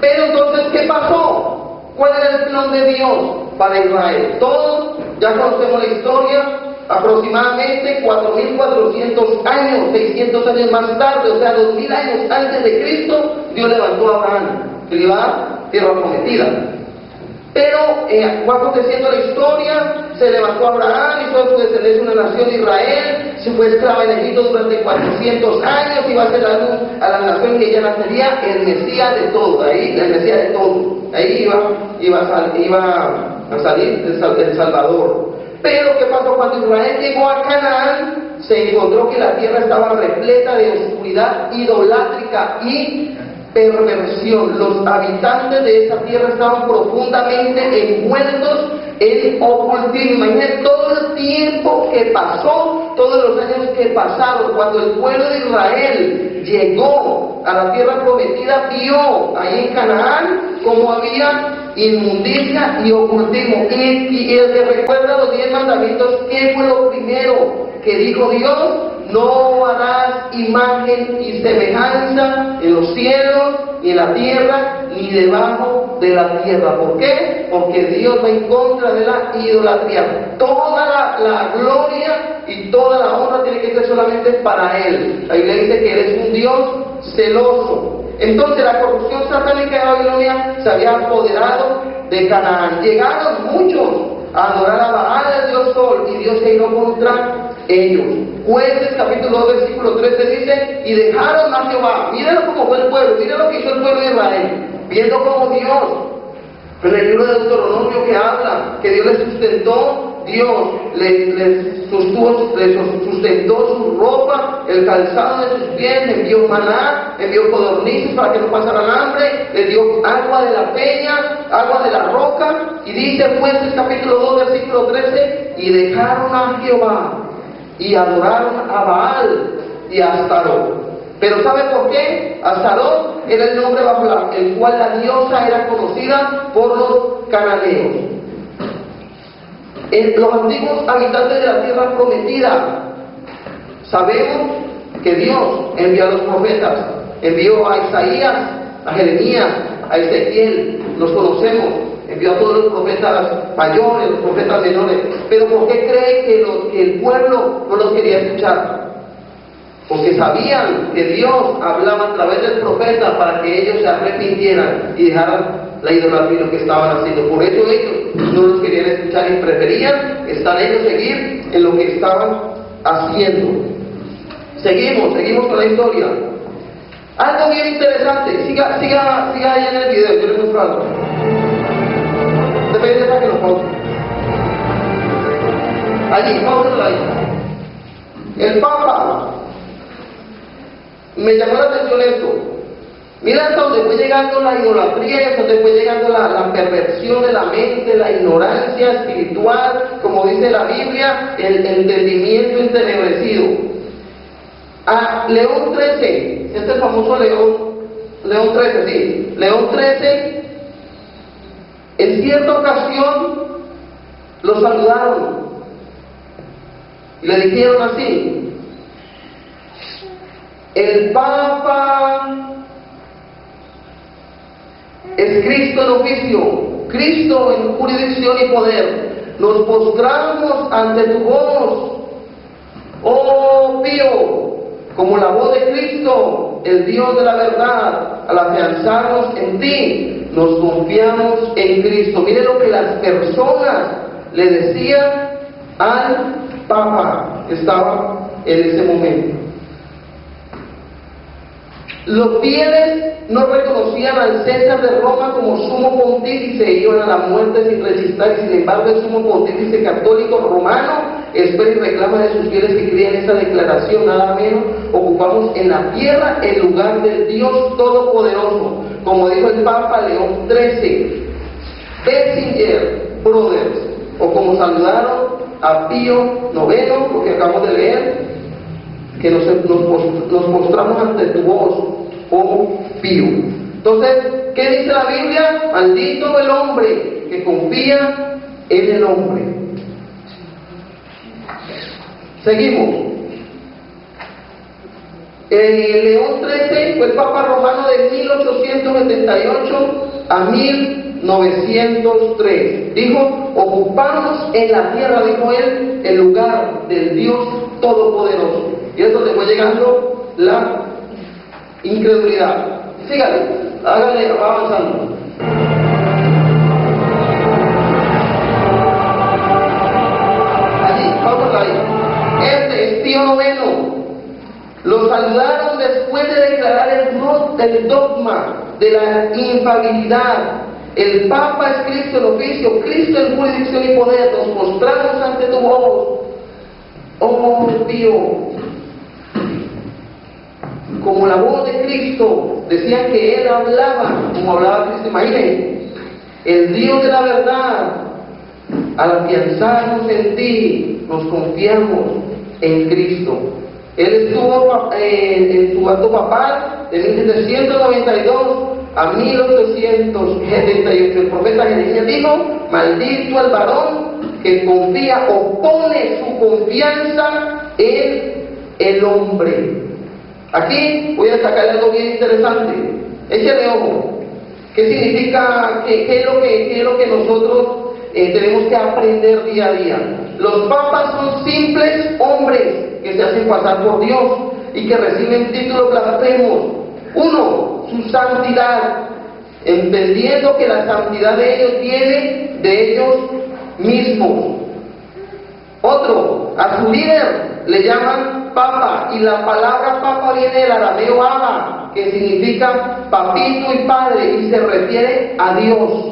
Pero entonces, ¿qué pasó? ¿Cuál era el plan de Dios para Israel? Todos ya conocemos la historia. Aproximadamente 4.400 años, 600 años más tarde, o sea, 2.000 años antes de Cristo, Dios levantó a Abraham, que le iba a dar tierra prometida. Pero fue aconteciendo la historia, se levantó Abraham, hizo de su descendencia una nación Israel, se fue esclava en Egipto durante 400 años, iba a ser la luz a la nación que ella nacería, el Mesías de todo, ahí, el Mesías de todo, ahí iba a salir el Salvador. Pero ¿qué pasó? Cuando Israel llegó a Canaán, se encontró que la tierra estaba repleta de oscuridad idolátrica y perversión. Los habitantes de esa tierra estaban profundamente envueltos en ocultismo. Imagínense todo el tiempo que pasó, todos los años que pasaron, cuando el pueblo de Israel llegó a la tierra prometida, vio ahí en Canaán como había inmundicia y ocultismo. Y el que recuerda los 10 mandamientos, ¿qué fue lo primero que dijo Dios? No harás imagen y semejanza en los cielos, ni en la tierra, ni debajo de la tierra. ¿Por qué? Porque Dios va en contra de la idolatría. Toda la gloria y toda la honra tiene que ser solamente para Él. La Biblia dice que Él es un Dios celoso. Entonces la corrupción satánica de Babilonia se había apoderado de Canaán. Llegaron muchos a adorar a Baal, el dios sol, y Dios se iró contra ellos. Jueces capítulo 2 versículo 13 dice: y dejaron a Jehová. Mírenlo cómo fue el pueblo, miren lo que hizo el pueblo de Israel, viendo como Dios, en el libro de Deuteronomio que habla que Dios les sustentó, Dios les sustentó su ropa, el calzado de sus pies, envió maná, envió codornices para que no pasaran hambre, les dio agua de la peña, agua de la roca, y dice Jueces capítulo 2 versículo 13: y dejaron a Jehová y adoraron a Baal y a Astarot. Pero ¿sabe por qué? Astarot era el nombre bajo el cual la diosa era conocida por los cananeos. Los antiguos habitantes de la tierra prometida, sabemos que Dios envió a los profetas, envió a Isaías, a Jeremías, a Ezequiel, los conocemos, envió a todos los profetas mayores, los profetas menores. Pero ¿por qué cree que el pueblo no los quería escuchar? Porque sabían que Dios hablaba a través del profeta para que ellos se arrepintieran y dejaran la idolatría que estaban haciendo. Por eso ellos no los querían escuchar y preferían estar ellos seguir en lo que estaban haciendo. Seguimos con la historia. Algo bien interesante. Siga ahí en el video, yo les muestro algo. Depende de que lo ponga. Allí, pónganlo ahí. El Papa. Me llamó la atención esto. Mira hasta donde fue llegando la idolatría, hasta donde fue llegando la perversión de la mente, la ignorancia espiritual, como dice la Biblia, el entendimiento entenebrecido. A León XIII, este famoso León XIII, sí, León XIII, en cierta ocasión lo saludaron y le dijeron así: el Papa es Cristo en oficio, Cristo en jurisdicción y poder, nos postramos ante tu voz, oh Pío, como la voz de Cristo, el Dios de la verdad. Al afianzarnos en ti, nos confiamos en Cristo. Mire lo que las personas le decían al Papa que estaba en ese momento. Los fieles no reconocían al César de Roma como sumo pontífice, iban a la muerte sin resistir. Sin embargo, el sumo pontífice católico romano espera y reclama de sus fieles que crean esta declaración. Nada menos, ocupamos en la tierra el lugar del Dios Todopoderoso, como dijo el Papa León XIII. Bessenger Brothers, o como saludaron a Pío IX, lo que acabamos de leer, que nos postramos ante tu voz, oh Pío. Entonces, ¿qué dice la Biblia? Maldito el hombre que confía en el hombre. Seguimos. León XIII fue el Papa Romano de 1878 a 1903. Dijo, ocupamos en la tierra, dijo él, el lugar del Dios Todopoderoso. Y es donde fue llegando la incredulidad. Sígale, hágale, va avanzando. Allí, vamos ahí. Este es Pío IX. Lo saludaron después de declarar el dogma de la infalibilidad. El Papa es Cristo en oficio, Cristo en jurisdicción y poder. Nos postramos ante tu voz, oh Pío. Como la voz de Cristo, decían que Él hablaba, como hablaba Cristo. Imaginen, el Dios de la verdad, al afianzarnos en ti, nos confiamos en Cristo. Él estuvo en su acto papal de 1792 a 1878. El profeta Jeremías dijo, maldito el varón que confía o pone su confianza en el hombre. Aquí voy a destacar algo bien interesante. Échale ojo. ¿Qué significa? ¿Qué es lo que nosotros tenemos que aprender día a día? Los papas son simples hombres que se hacen pasar por Dios y que reciben títulos blasfemos. Uno, su santidad, entendiendo que la santidad de ellos viene de ellos mismos. Otro, a su líder le llaman papa, y la palabra papa viene del arameo Abba, que significa papito y padre, y se refiere a Dios.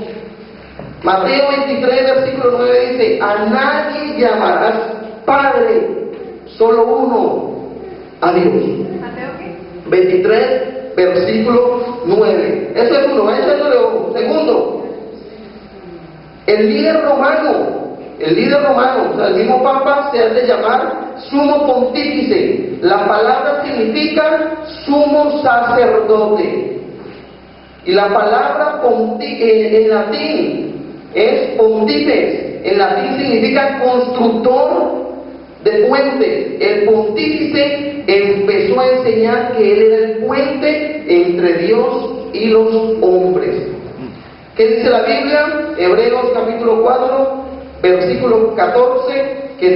Mateo 23, versículo 9 dice, a nadie llamarás padre, solo uno, a Dios. ¿Mateo qué? 23, versículo 9. Eso es uno, eso es lo segundo. El líder romano, o sea, el mismo Papa se hace llamar sumo pontífice. La palabra significa sumo sacerdote. Y la palabra en latín es pontífice. En latín significa constructor de puentes. El pontífice empezó a enseñar que él era el puente entre Dios y los hombres. ¿Qué dice la Biblia? Hebreos capítulo 4, versículo 14, que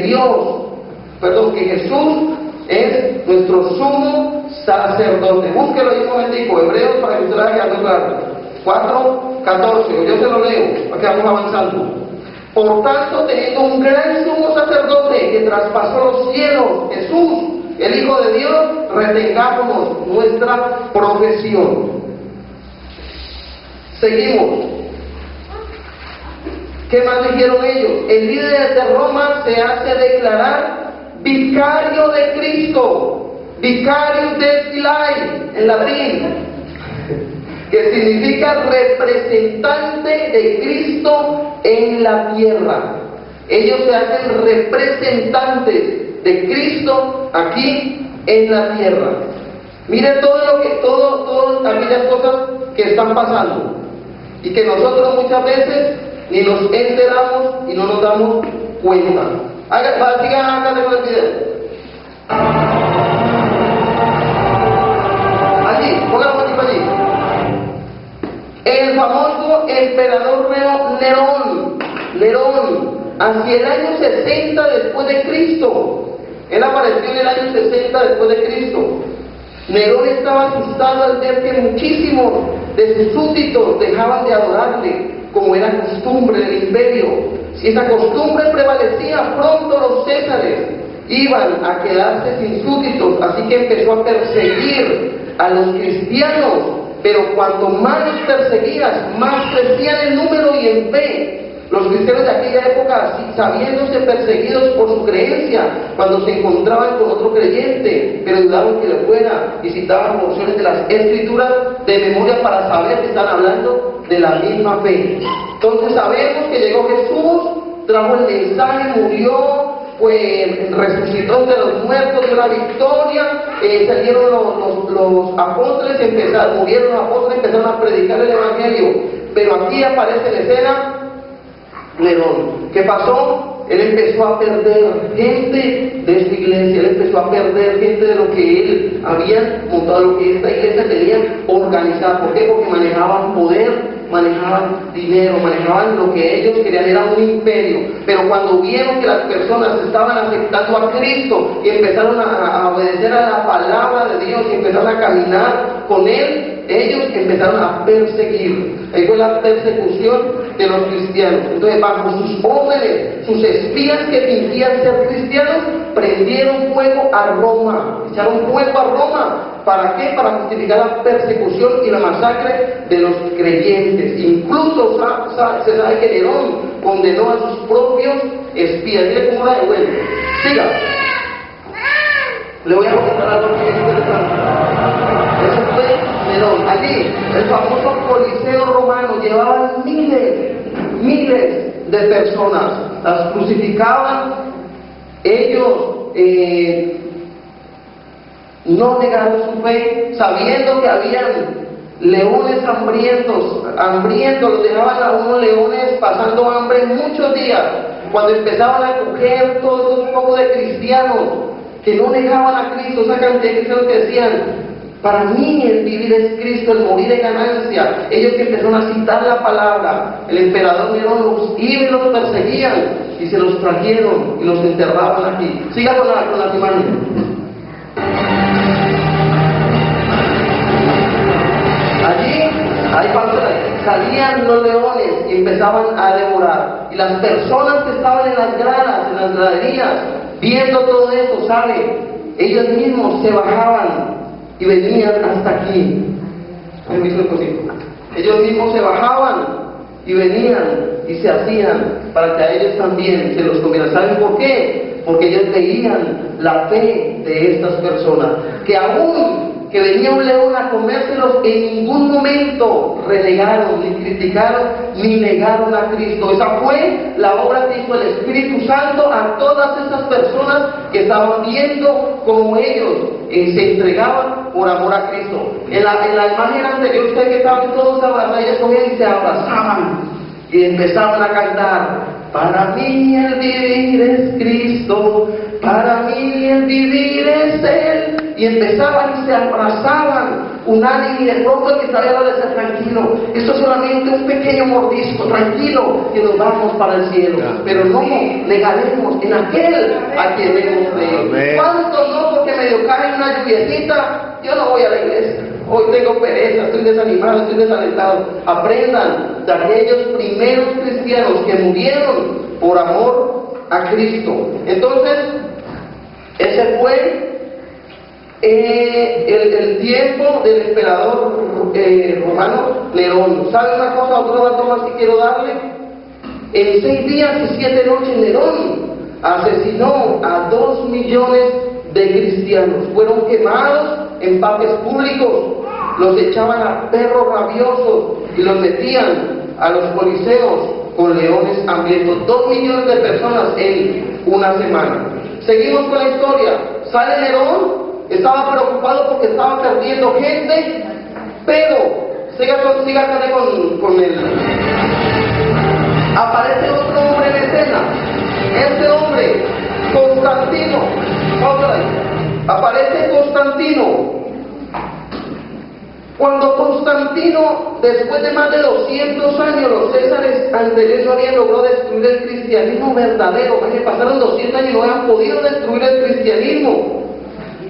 Jesús es nuestro sumo sacerdote. Búsquelo ahí un momentico, Hebreos, para que usted la vea claro. 4:14, yo se lo leo, para que vamos avanzando. Por tanto, teniendo un gran sumo sacerdote que traspasó los cielos, Jesús, el Hijo de Dios, retengámonos nuestra profesión. Seguimos. ¿Qué más dijeron ellos? El líder de Roma se hace declarar vicario de Cristo, vicarius de Filai, en latín, que significa representante de Cristo en la tierra. Ellos se hacen representantes de Cristo aquí en la tierra. Miren todas aquellas cosas que están pasando y que nosotros muchas veces ni nos enteramos y no nos damos cuenta. Sigan acá con el video. Allí, pongan un allí. El famoso emperador Nerón, hacia el año 60 después de Cristo. Él apareció en el año 60 después de Cristo. Nerón estaba asustado al ver que muchísimos de sus súbditos dejaban de adorarle, como era costumbre del imperio. Si esa costumbre prevalecía, pronto los césares iban a quedarse sin súbditos, así que empezó a perseguir a los cristianos, pero cuanto más los perseguías, más crecían en número y en fe. Los cristianos de aquella época, sabiéndose perseguidos por su creencia, cuando se encontraban con otro creyente, pero dudaban que le fuera, y citaban porciones de las escrituras de memoria para saber que están hablando de la misma fe. Entonces sabemos que llegó Jesús, trajo el mensaje, murió, pues resucitó entre los muertos, dio la victoria, salieron los apóstoles, murieron los apóstoles, empezaron a predicar el evangelio. Pero aquí aparece en escena Nerón. ¿Qué pasó? Él empezó a perder gente de esta iglesia, él empezó a perder gente de lo que él había montado, lo que esta iglesia tenía organizada. ¿Por qué? Porque manejaban poder, manejaban dinero, manejaban lo que ellos querían, era un imperio. Pero cuando vieron que las personas estaban aceptando a Cristo y empezaron a obedecer a la palabra de Dios y empezaron a caminar con Él, ellos empezaron a perseguir. Ahí fue la persecución de los cristianos. Entonces, bajo sus órdenes, sus espías que fingían ser cristianos, prendieron fuego a Roma, echaron fuego a Roma. ¿Para qué? Para justificar la persecución y la masacre de los creyentes. Incluso se sabe que Nerón condenó a sus propios espías. Mire cómo la devuelve. Siga. Le voy a contar algo que es interesante. Eso fue Nerón. Allí, el famoso Coliseo romano, llevaban miles de personas. Las crucificaban. Ellos no negaron su fe, sabiendo que habían leones hambrientos, los dejaban a unos leones pasando hambre muchos días. Cuando empezaban a coger todos un poco de cristianos que no negaban a Cristo, esa cantidad de cristianos que decían: para mí el vivir es Cristo, el morir es ganancia. Ellos que empezaron a citar la palabra, el emperador Nerón los iba y los perseguían y se los trajeron y los enterraban aquí. Siga con las imágenes. Ahí salían los leones y empezaban a devorar. Y las personas que estaban en las gradas, en las graderías, viendo todo esto, ¿saben? Ellos mismos se bajaban y venían hasta aquí. Ellos mismos se bajaban y venían y se hacían para que a ellos también se los comiera. ¿Saben por qué? Porque ellos veían la fe de estas personas, que aún que venía un león a comérselos, en ningún momento renegaron, ni criticaron, ni negaron a Cristo. Esa fue la obra que hizo el Espíritu Santo a todas esas personas que estaban viendo cómo ellos se entregaban por amor a Cristo. En la imagen anterior, ustedes que estaban todos abrazados, ellos cogían y se abrazaban y empezaban a cantar: para mí el vivir es Cristo, para mí el vivir es Él. Y empezaban y se abrazaban unánime, y de pronto el que estaba a decir: tranquilo, esto es solamente un pequeño mordisco, tranquilo, que nos vamos para el cielo. Pero no negaremos en aquel a quien hemos creído. ¿Cuántos no? Porque medio cae una lluviecita, yo no voy a la iglesia. Hoy tengo pereza, estoy desanimado, estoy desalentado. Aprendan de aquellos primeros cristianos que murieron por amor a Cristo. Entonces, ese fue el tiempo del emperador romano Nerón. ¿Sabe una cosa, otro dato más que quiero darle? En 6 días y 7 noches Nerón asesinó a 2 millones de cristianos. Fueron quemados en parques públicos, los echaban a perros rabiosos y los metían a los coliseos con leones hambrientos. 2 millones de personas en una semana. Seguimos con la historia. Sale Nerón. Estaba preocupado porque estaba perdiendo gente, pero siga con él. Aparece otro hombre en escena. Este hombre, Constantino. Aparece Constantino. Cuando Constantino Constantino, después de más de 200 años, los césares anteriores no habían logrado destruir el cristianismo verdadero. Pasaron 200 años y no habían podido destruir el cristianismo.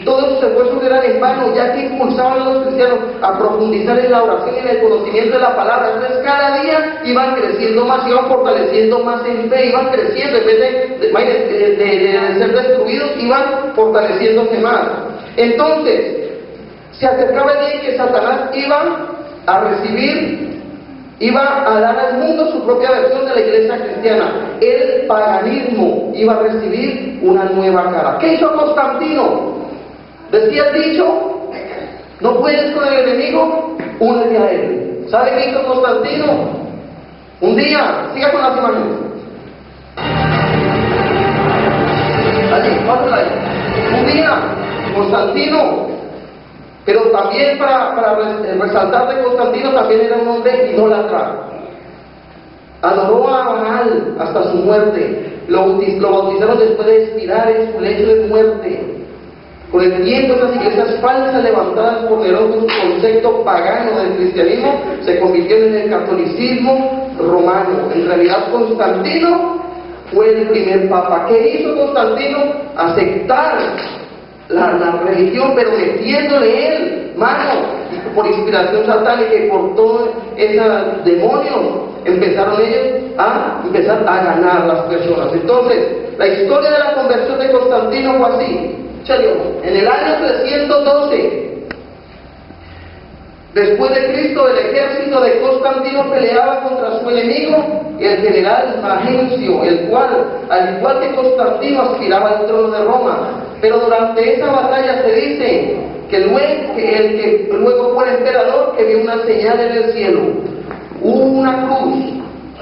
Todos sus esfuerzos eran en vano, ya que impulsaban a los cristianos a profundizar en la oración y en el conocimiento de la palabra. Entonces cada día iban creciendo más, iban fortaleciendo más en fe, iban creciendo, en vez de ser destruidos, iban fortaleciéndose más. Entonces, se acercaba el día en que Satanás iba a recibir, iba a dar al mundo su propia versión de la iglesia cristiana. El paganismo iba a recibir una nueva cara. ¿Qué hizo Constantino? Decía el dicho, no puedes con el enemigo, únete a él. ¿Sabe qué hizo Constantino? Un día, siga con las imágenes. Allí, pásala ahí. Un día, Constantino, pero también para resaltar de Constantino, también era un hombre idólatra. Adoró a Baal hasta su muerte. Lo bautizaron después de expirar en su lecho de muerte. Con el tiempo, esas iglesias falsas levantadas por Nerón con su concepto pagano del cristianismo se convirtieron en el catolicismo romano. En realidad, Constantino fue el primer papa. ¿Qué hizo Constantino? Aceptar la religión, pero metiéndole él mano, por inspiración satánica y por todos esos demonios, empezaron ellos a ganar las personas. Entonces, la historia de la conversión de Constantino fue así. En el año 312 después de Cristo, el ejército de Constantino peleaba contra su enemigo, el general Magencio, el cual, al igual que Constantino, aspiraba al trono de Roma. Pero durante esa batalla se dice que el que luego fue el emperador, que vio una señal en el cielo, una cruz.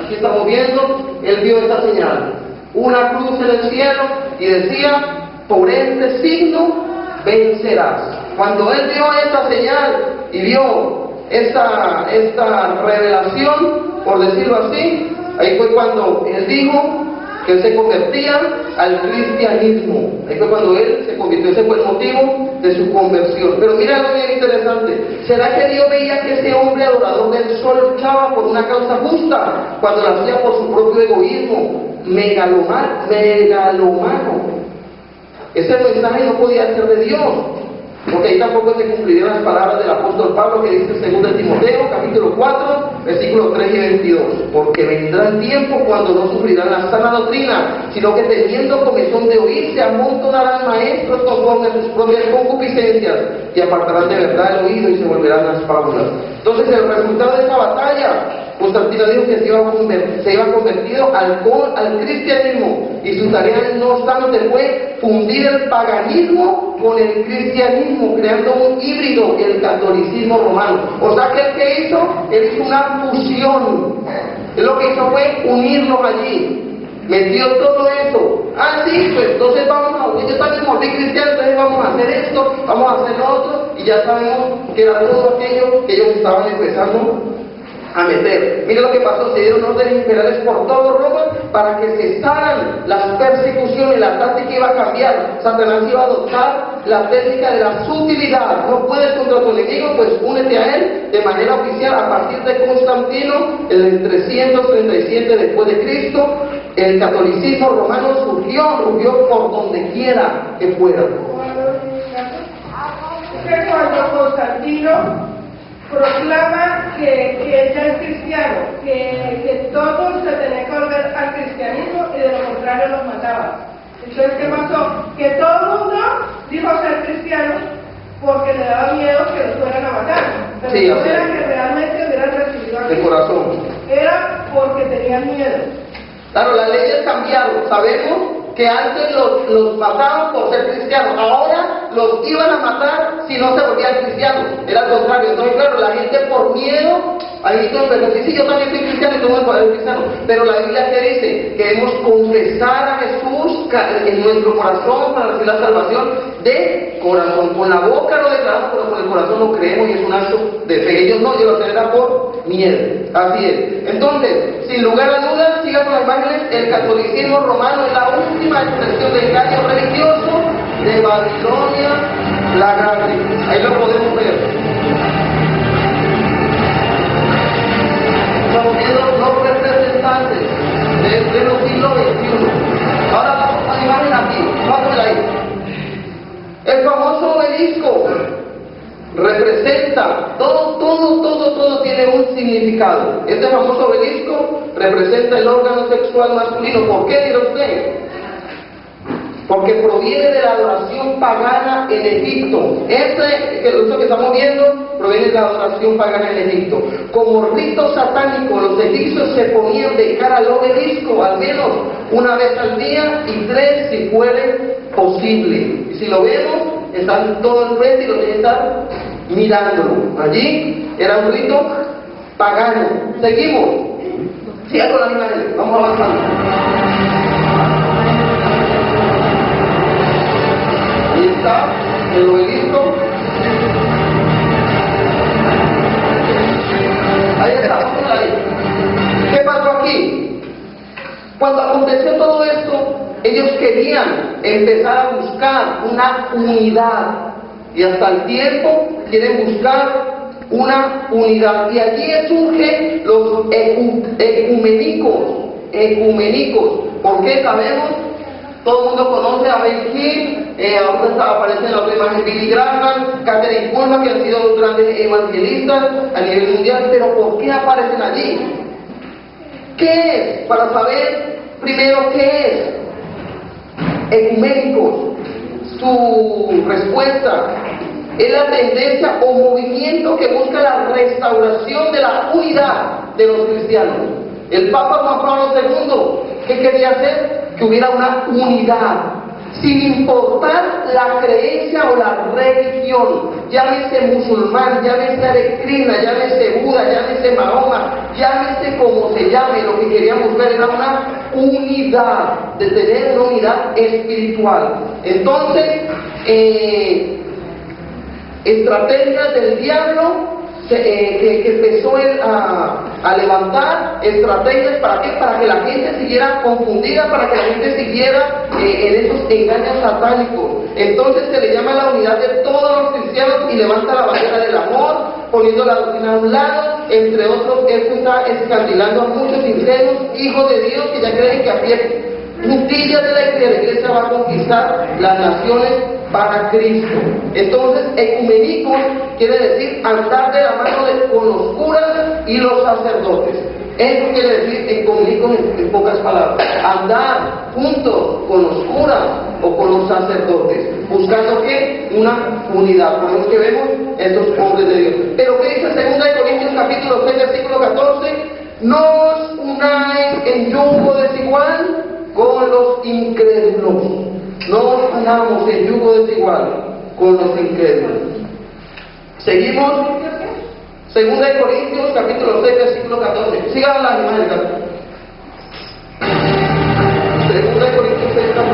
Aquí estamos viendo, él vio esta señal, una cruz en el cielo, y decía: por este signo vencerás. Cuando él vio esta señal y vio esta revelación, por decirlo así, ahí fue cuando él dijo que él se convertía al cristianismo. Ahí fue cuando él se convirtió, ese fue el motivo de su conversión. Pero mira algo bien interesante. ¿Será que Dios veía que ese hombre adorador del sol luchaba por una causa justa, cuando lo hacía por su propio egoísmo megalomano? Ese mensaje no podía ser de Dios, porque ahí tampoco se cumplirían las palabras del apóstol Pablo, que dice en 2 Timoteo, capítulo 4, versículos 3 y 22. Porque vendrá el tiempo cuando no sufrirán la sana doctrina, sino que teniendo comezón de oír, se amontonarán maestros conforme a sus propias concupiscencias, y apartarán de verdad el oído y se volverán las fábulas. Entonces, el resultado de esa batalla, Constantino dijo que se iba convertido al cristianismo, y su tarea, no obstante, fue fundir el paganismo con el cristianismo, creando un híbrido, el catolicismo romano. O sea que ¿qué hizo? Él hizo una fusión. Él lo que hizo fue unirlos allí. Metió todo eso. Ah, sí, pues entonces yo también como soy cristiano, entonces vamos a hacer esto, vamos a hacer lo otro, y ya sabemos que era todo aquello que ellos estaban empezando a meter. Mira lo que pasó: se dieron órdenes imperiales por todo Roma para que cesaran las persecuciones. La táctica iba a cambiar. Satanás iba a adoptar la técnica de la sutilidad. No puedes contra tu enemigo, pues únete a él de manera oficial. A partir de Constantino, en el 337 después de Cristo, el catolicismo romano surgió por donde quiera que fuera. Cuando Constantino proclama que él es cristiano, que todos se tenían que volver al cristianismo, y de lo contrario los mataba. Entonces, ¿qué pasó? Que todo el mundo dijo ser cristiano porque le daba miedo que los fueran a matar. Pero sí, no era que realmente hubieran recibido a de Cristo. corazón. Era porque tenían miedo. Claro, las leyes cambiaron. Sabemos que antes los mataban por ser cristianos, ahora los iban a matar si no se volvían cristianos. Era al contrario. Entonces, claro, la gente por miedo, ahí todo el mundo dice: sí, yo también soy cristiano y todo el mundo es cristiano. Pero la Biblia que dice que debemos confesar a Jesús en nuestro corazón para recibir la salvación de corazón. Con la boca lo declaramos, pero con el corazón lo creemos, y es un acto de fe. Ellos no, ellos lo hacen por miedo. Así es. Entonces, sin lugar a dudas, sigan con las imágenes, el catolicismo romano es la última expresión del engaño religioso de Babilonia la Grande. Ahí lo podemos ver. antes de los siglos XXI. Ahora vamos a la imagen aquí, vamos a ahí. El famoso obelisco representa, todo tiene un significado. Este famoso obelisco representa el órgano sexual masculino. ¿Por qué, dirá usted? Porque proviene de la adoración pagana en Egipto. Esto que estamos viendo proviene de la adoración pagana en Egipto. Como rito satánico, los egipcios se ponían de cara al obelisco al menos una vez al día y 3 si fuere posible. Y si lo vemos, están todo el frente y lo tienen que estar mirándolo. Allí era un rito pagano. Seguimos. Siga con la imagen. Vamos avanzando. Ahí está el obelisco. Ahí está, vamos ahí. ¿Qué pasó aquí? Cuando aconteció todo esto, ellos querían empezar a buscar una unidad. Y hasta el tiempo quieren buscar una unidad. Y allí surgen los ecuménicos. ¿Por qué? Sabemos, todo el mundo conoce a Ben Hill, ahora aparece en la otra imagen Billy Graham, Catherine Kuhlman, que han sido grandes evangelistas a nivel mundial, pero ¿por qué aparecen allí? ¿Qué es? Para saber primero qué es ecuménicos, su respuesta es la tendencia o movimiento que busca la restauración de la unidad de los cristianos. El Papa Juan Pablo II, ¿qué quería hacer? Que hubiera una unidad, sin importar la creencia o la religión, llámese musulmán, llámese Hare Krishna, llámese Buda, llámese Mahoma, llámese como se llame, lo que querían buscar era una unidad, de tener una unidad espiritual. Entonces, estrategias del diablo que empezó a levantar estrategias para qué, para que la gente siguiera confundida, para que la gente siguiera en esos engaños satánicos. Entonces se le llama la unidad de todos los cristianos y levanta la bandera del amor, poniendo la doctrina a un lado. Entre otros, esto está escandilando a muchos ingenuos hijos de Dios que ya creen que a pie juntillas de la iglesia va a conquistar las naciones para Cristo. Entonces, ecumenicos quiere decir andar de la mano con los curas y los sacerdotes. Eso quiere decir ecumenicos en pocas palabras. Andar juntos con los curas o con los sacerdotes, buscando ¿qué? Una unidad. Por eso que vemos estos hombres de Dios. Pero ¿qué dice 2 Corintios capítulo 6, versículo 14? No os unáis en yugo desigual con los incrédulos. No nos unamos en yugo desigual con los incrédulos. Seguimos. 2 Corintios capítulo 6, versículo 14. Sigan las imágenes. 2 Corintios 6, 14.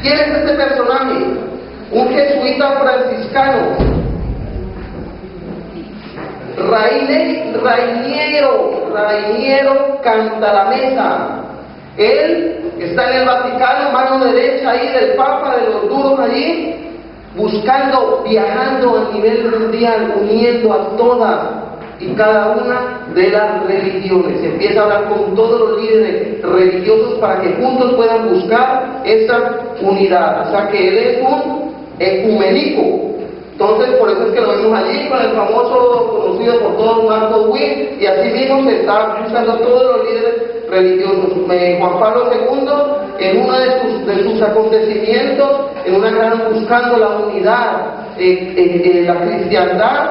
¿Quién es este personaje? Un jesuita franciscano, Rainiero Cantalamessa. Él está en el Vaticano, mano derecha ahí del Papa, de los duros allí, buscando, viajando a nivel mundial, uniendo a todas y cada una de las religiones. Empieza a hablar con todos los líderes religiosos para que juntos puedan buscar esa unidad. O sea que él es un ecuménico. Entonces, por eso es que lo vemos allí con el famoso, conocido por todos, Marco Witt, y así mismo se está buscando todos los líderes religiosos. Juan Pablo II, en uno de sus acontecimientos, en una gran buscando la unidad, la cristiandad,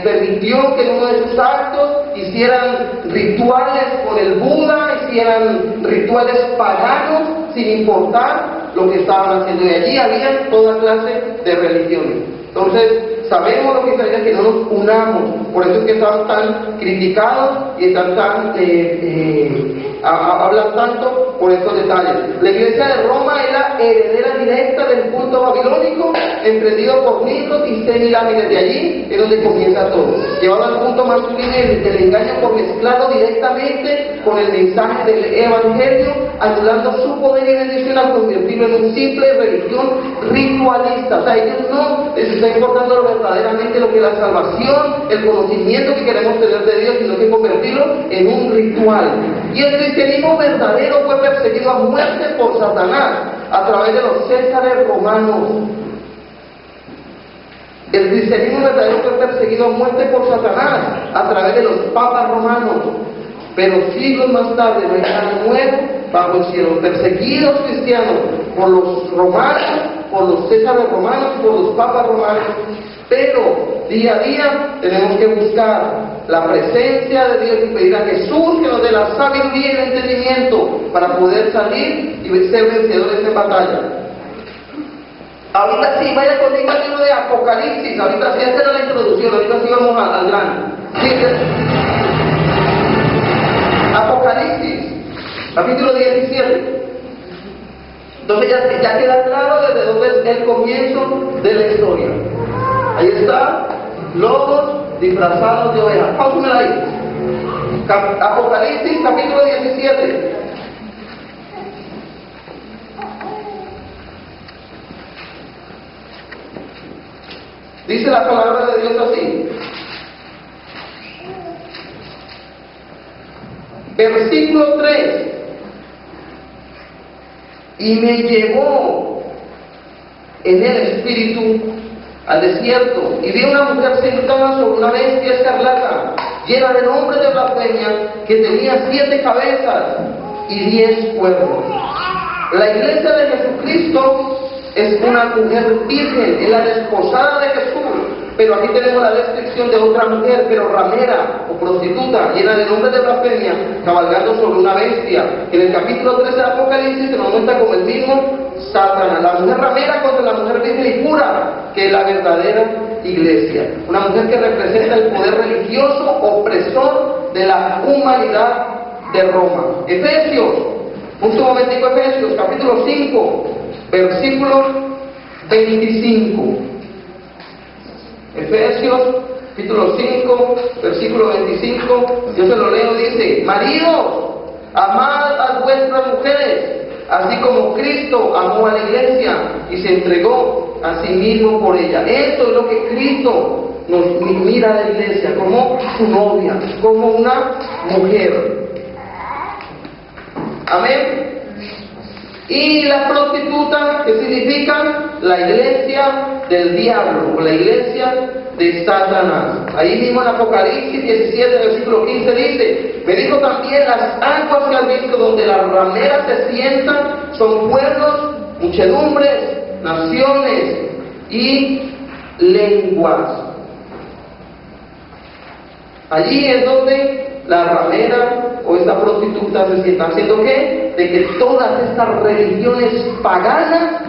permitió que en uno de sus actos hicieran rituales con el Buda, hicieran rituales paganos, sin importar lo que estaban haciendo. Y allí había toda clase de religiones. Entonces, sabemos lo que está diciendo, que no nos unamos. Por eso es que están tan criticados y están tan, hablan tanto por estos detalles. La iglesia de Roma es la heredera directa del culto babilónico, emprendido por Nimrod y Semiramis. Desde allí es donde comienza todo, llevado al punto más sublime del engaño por mezclarlo directamente con el mensaje del evangelio, anulando su poder y bendición al convertirlo en un simple religión ritualista. O sea, ellos no les está importando verdaderamente lo que es la salvación, el conocimiento que queremos tener de Dios, sino que convertirlo en un ritual. Y el cristianismo verdadero fue perseguido a muerte por Satanás a través de los césares romanos. El cristianismo verdadero fue perseguido a muerte por Satanás a través de los papas romanos. Pero siglos más tarde no hay nada nuevo bajo el cielo. Perseguidos cristianos por los romanos, por los césares romanos, por los papas romanos. Pero día a día tenemos que buscar la presencia de Dios y pedir a Jesús que nos dé la sabiduría y el entendimiento para poder salir y ser vencedores en batalla. Ahorita sí, vaya conmigo al libro de Apocalipsis. Ahorita sí, esta era la introducción. Ahorita sí vamos al grano. Sí, Apocalipsis, capítulo 17. Entonces ya queda claro desde dónde es el comienzo de la historia. Ahí está, lobos disfrazados de ovejas. Pásamela ahí. Apocalipsis, capítulo 17. Dice la palabra de Dios así. Versículo 3. Y me llevó en el espíritu al desierto, y vi una mujer sentada sobre una bestia escarlata, llena de nombres de blasfemia, que tenía 7 cabezas y 10 cuernos. La iglesia de Jesucristo es una mujer virgen, es la desposada de Jesús. Pero aquí tenemos la descripción de otra mujer, pero ramera o prostituta, llena de nombres de blasfemia, cabalgando sobre una bestia. En el capítulo 13 de Apocalipsis se nos muestra como el mismo Satanás, la mujer ramera contra la mujer virgen y pura, que es la verdadera iglesia. Una mujer que representa el poder religioso opresor de la humanidad de Roma. Efesios, un momentico, Efesios, capítulo 5, versículo 25. Efesios, capítulo 5, versículo 25, yo se lo leo, dice: maridos, amad a vuestras mujeres, así como Cristo amó a la iglesia y se entregó a sí mismo por ella. Esto es lo que Cristo nos mira a la iglesia, como su novia, como una mujer. Amén. Y la prostituta, que significa la iglesia del diablo, o la iglesia de Satanás. Ahí mismo en Apocalipsis 17, versículo 15 dice: me dijo también, las aguas que has visto donde las rameras se sientan son pueblos, muchedumbres, naciones y lenguas. Allí es donde la ramera o esta prostituta se sienta, haciendo ¿qué? De que todas estas religiones paganas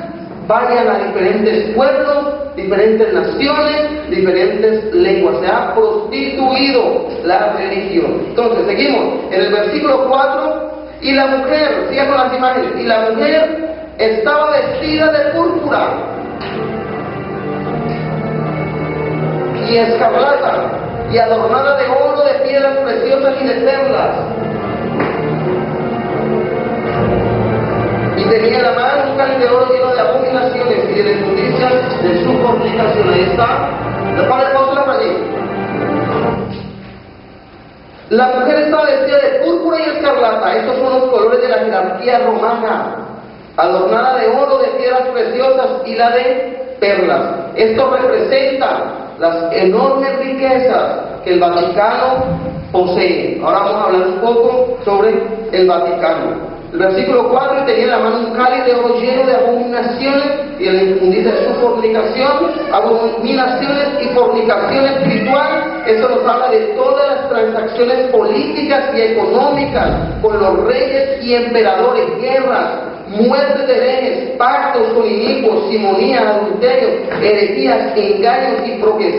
vayan a diferentes pueblos, diferentes naciones, diferentes lenguas. Se ha prostituido la religión. Entonces, seguimos en el versículo 4. Y la mujer, siga con las imágenes, y la mujer estaba vestida de púrpura y escarlata, y adornada de oro, de piedras preciosas y de perlas. Y tenía en la mano un cáliz de oro lleno de abominaciones y de inmundicias de su fornicación. Ahí está. Póngala para allí. La mujer estaba vestida de púrpura y escarlata. Estos son los colores de la jerarquía romana. Adornada de oro, de piedras preciosas y la de perlas. Esto representa las enormes riquezas que el Vaticano posee. Ahora vamos a hablar un poco sobre el Vaticano. El versículo 4: tenía en la mano un cáliz de oro lleno de abominaciones y el infundicia de su fornicación, abominaciones y fornicación espiritual. Esto nos habla de todas las transacciones políticas y económicas con los reyes y emperadores, guerras, muertes de herejes, pactos con inicuos, simonías, adulterios, herejías, engaños,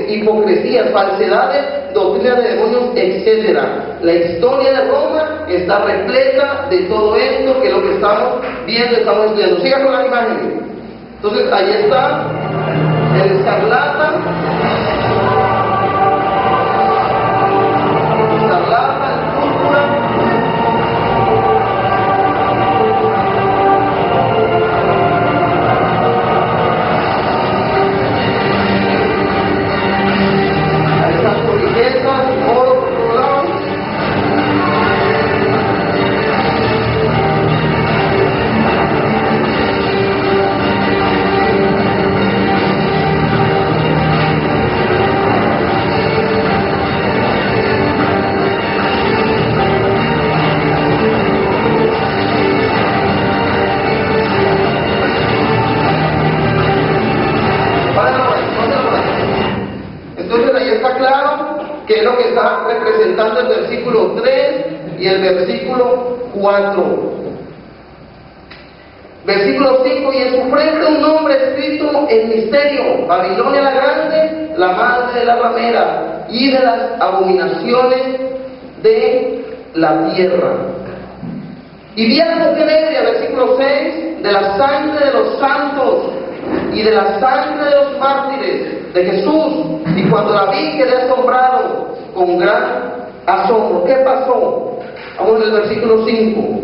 hipocresías, falsedades, doctrinas de demonios, etc. La historia de Roma está repleta de todo esto, que es lo que estamos viendo, estamos estudiando. Siga con las imágenes. Entonces, ahí está el escarlata. Escarlata, el púrpura. Que es lo que está representando el versículo 3 y el versículo 4. Versículo 5, y en su frente un nombre escrito en misterio: Babilonia la grande, la madre de la ramera y de las abominaciones de la tierra. Y vi a la mujer ebria, versículo 6, de la sangre de los santos y de la sangre de los mártires de Jesús, y cuando la vi quedé asombrado con gran asombro. ¿Qué pasó? Vamos al versículo 5.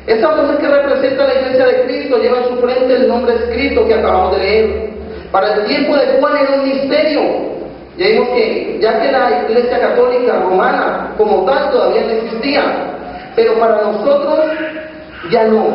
Esta mujer que representa a la iglesia de Cristo lleva en su frente el nombre escrito que acabamos de leer. Para el tiempo de Juan era un misterio. Ya vimos que, ya que la iglesia católica romana como tal todavía no existía, pero para nosotros ya no.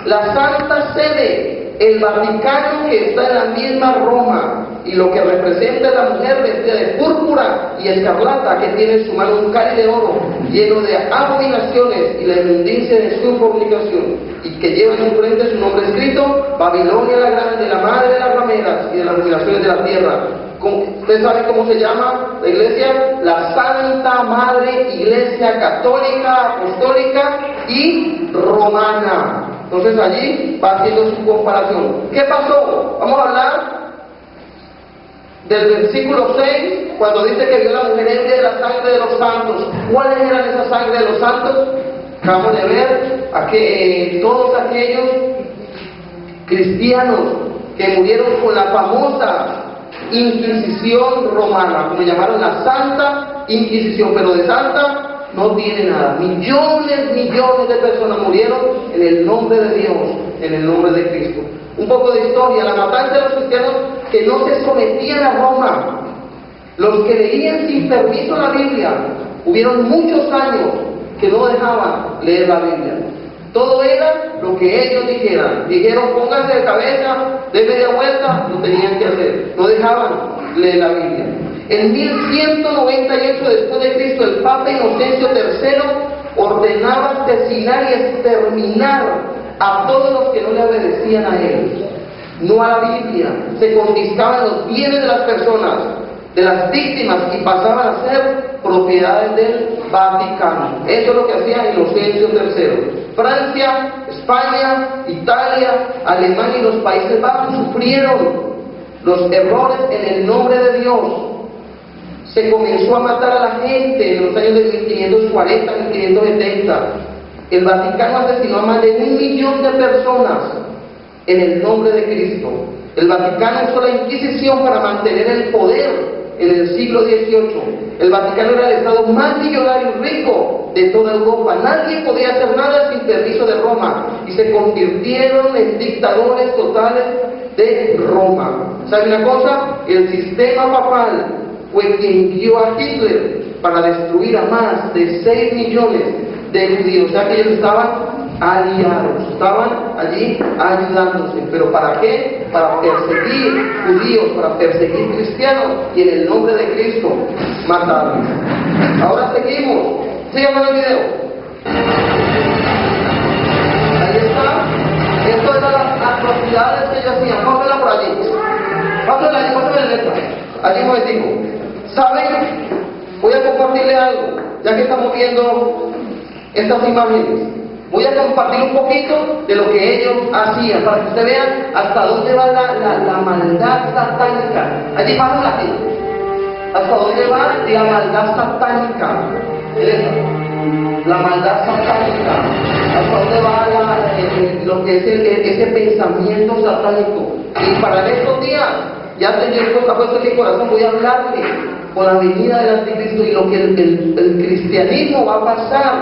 La Santa Sede, el Vaticano, que está en la misma Roma, y lo que representa es la mujer vestida de púrpura y escarlata, que tiene en su mano un cáliz de oro lleno de abominaciones y la inmundicia de su fornicación, y que lleva en su frente su nombre escrito: Babilonia la grande, la madre de las rameras y de las abominaciones de la tierra. ¿Usted sabe cómo se llama la iglesia? La Santa Madre Iglesia Católica, Apostólica y Romana. Entonces allí va haciendo su comparación. ¿Qué pasó? Vamos a hablar del versículo 6, cuando dice que vio la mujer ebria de la sangre de los santos. ¿Cuáles eran esa sangre de los santos? Acabamos de ver a que todos aquellos cristianos que murieron con la famosa Inquisición romana, como llamaron la Santa Inquisición, pero de santa no tiene nada. Millones de personas murieron en el nombre de Dios, en el nombre de Cristo. Un poco de historia: la matanza de los cristianos que no se sometían a Roma, los que leían sin permiso la Biblia. Hubieron muchos años que no dejaban leer la Biblia. Todo era lo que ellos dijeran. Dijeron: pónganse de cabeza, de media vuelta, lo tenían que hacer. No dejaban leer la Biblia. En 1198 después de Cristo, el Papa Inocencio III ordenaba asesinar y exterminar a todos los que no le obedecían a él, no a la Biblia. Se confiscaban los bienes de las personas, de las víctimas, y pasaban a ser propiedades del Vaticano. Eso es lo que hacía Inocencio III. Francia, España, Italia, Alemania y los Países Bajos sufrieron los errores en el nombre de Dios. Se comenzó a matar a la gente en los años de 1540, 1570. El Vaticano asesinó a más de 1 millón de personas en el nombre de Cristo. El Vaticano usó la Inquisición para mantener el poder en el siglo XVIII. El Vaticano era el estado más millonario y rico de toda Europa. Nadie podía hacer nada sin permiso de Roma, y se convirtieron en dictadores totales de Roma. ¿Sabe una cosa? El sistema papal fue quien guió a Hitler para destruir a más de 6 millones de judíos. O sea que ellos estaban aliados, estaban allí ayudándose. ¿Pero para qué? Para perseguir judíos, para perseguir cristianos, y en el nombre de Cristo matarlos. Ahora seguimos. Síganme en el video. Ahí está. Esto eran las atrocidades que ellos hacían. Pásenla por allí. Pásenla en esta. Allí un momentico. ¿Saben? Voy a compartirle algo, ya que estamos viendo estas imágenes. Voy a compartir un poquito de lo que ellos hacían, para que ustedes vean hasta dónde va la maldad satánica. Allí pasa la gente. Hasta dónde va la maldad satánica. la maldad satánica, hasta dónde va lo que es ese pensamiento satánico. Y para estos días, ya Dios ha puesto en mi corazón, voy a hablarle con la venida del anticristo y lo que el cristianismo va a pasar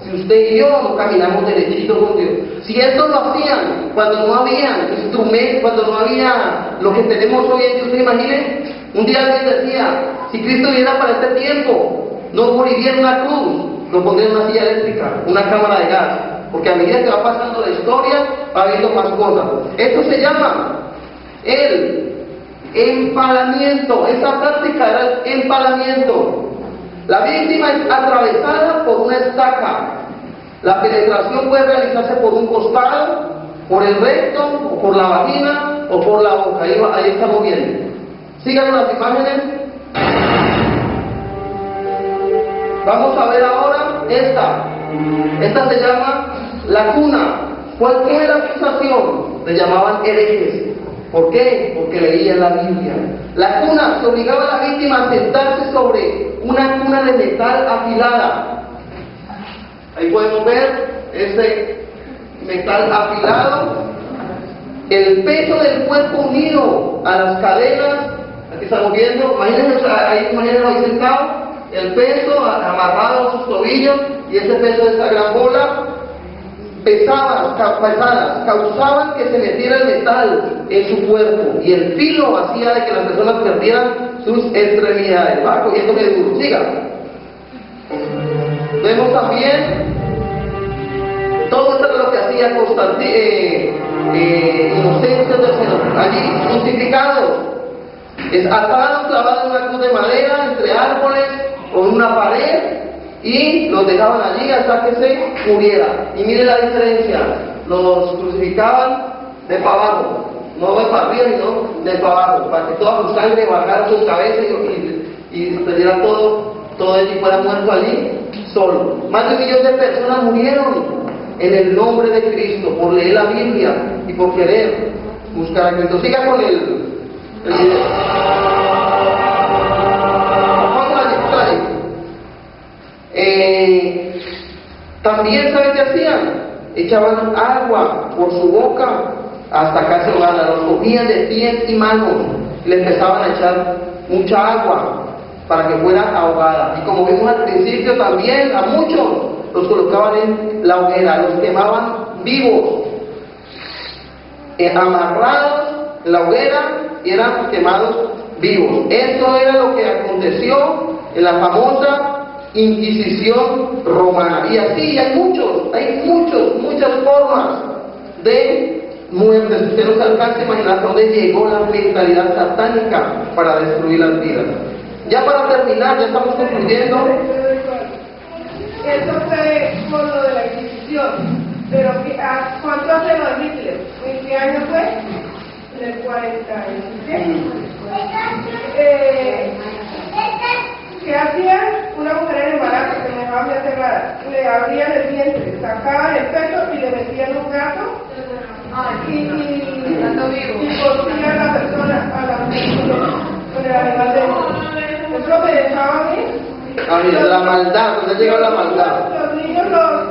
si usted y yo no caminamos derechito con Dios. Si esto lo hacían cuando no había instrumentos, cuando no había lo que tenemos hoy en día, usted imagine, un día alguien decía, si Cristo viera para este tiempo, no moriría en una cruz, lo pondría en una silla eléctrica, una cámara de gas, porque a medida que va pasando la historia, va viendo más cosas. Esto se llama el empalamiento. Esa práctica era el empalamiento. La víctima es atravesada por una estaca. La penetración puede realizarse por un costado, por el recto, o por la vagina, o por la boca. Ahí estamos viendo. Sigan las imágenes. Vamos a ver ahora esta. Esta se llama la cuna. ¿Cuál fue la acusación? Le llamaban herejes. ¿Por qué? Porque leían la Biblia. La cuna se obligaba a la víctima a sentarse sobre una cuna de metal afilada. Ahí podemos ver ese metal afilado. El peso del cuerpo unido a las cadenas. Aquí estamos viendo, imagínense ahí sentado. El peso amarrado a sus tobillos y ese peso de esa gran bola pesadas, causaban que se metiera el metal en su cuerpo y el filo hacía de que las personas perdieran sus extremidades. Va cogiendo que duro. Siga. Vemos también todo esto es lo que hacía Inocencio III, allí crucificados, atados, clavados en una cruz de madera entre árboles o en una pared, y los dejaban allí hasta que se muriera. Y mire la diferencia, los crucificaban de para abajo, no de para arriba, sino de para abajo, para que toda su sangre bajara su cabeza y perdiera todo el y fuera muerto allí solo. Más de 1 millón de personas murieron en el nombre de Cristo por leer la Biblia y por querer buscar a Cristo. Siga con el video. También, ¿saben qué hacían? Echaban agua por su boca hasta casi ahogada, los cogían de pies y manos y le empezaban a echar mucha agua para que fuera ahogada. Y como vimos al principio, también a muchos los colocaban en la hoguera, los quemaban vivos, amarrados en la hoguera y eran quemados vivos. Esto era lo que aconteció en la famosa Inquisición romana. Y así hay muchas formas de muertes. Usted no se alcanza a imaginar dónde llegó la mentalidad satánica para destruir las vidas. Ya para terminar, ya estamos concluyendo. Eso fue por lo de la Inquisición. Pero ¿cuánto hace lo de Hitler? ¿En qué año fue? En el 47. ¿Qué hacían? Una mujer en embarazo que me dejaba ya cerrada, le abrían el vientre, sacaban el pecho y le metían un gato y cocían a la persona con el animal dentro. Eso me dejaba a mí. La maldad, ¿dónde llegó la maldad? Los niños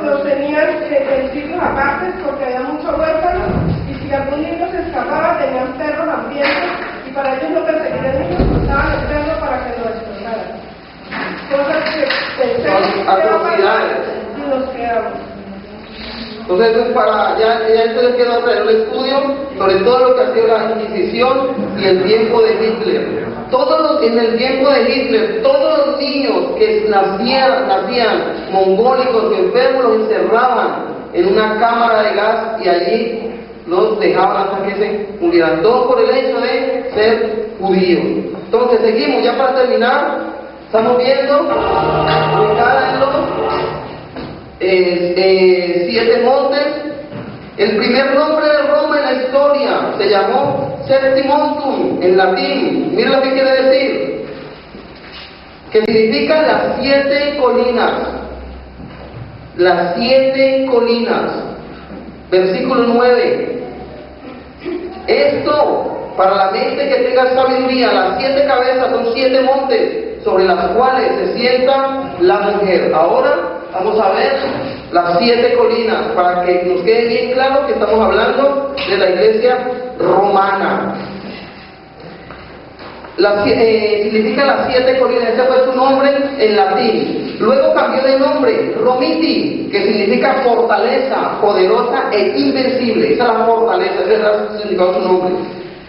los tenían en sitios aparte porque había muchos huérfanos y si algún niño se escapaba tenían perros hambrientos y para ellos no perseguir al niño soltaban el perro para que lo destrozaran. Cosas que son atrocidades y nos quedamos. Entonces eso es para, ya esto les quedó traer un estudio sobre todo lo que ha sido la Inquisición y el tiempo de Hitler. En el tiempo de Hitler, todos los niños que nacían mongólicos o enfermos los encerraban en una cámara de gas y allí los dejaban hasta que se murieran, todo por el hecho de ser judíos. Entonces seguimos, ya para terminar. Estamos viendo ubicada en los 7 montes. El primer nombre de Roma en la historia se llamó Septimontum en latín. Mira lo que quiere decir, que significa las 7 colinas. Las 7 colinas. Versículo 9. Esto, para la mente que tenga sabiduría, las 7 cabezas son 7 montes sobre las cuales se sienta la mujer. Ahora vamos a ver las 7 colinas, para que nos quede bien claro que estamos hablando de la iglesia romana. Significa las 7 colinas, ese fue su nombre en latín. Luego cambió de nombre, Romiti, que significa fortaleza, poderosa e invencible. Esa es la fortaleza, ese era significado su nombre.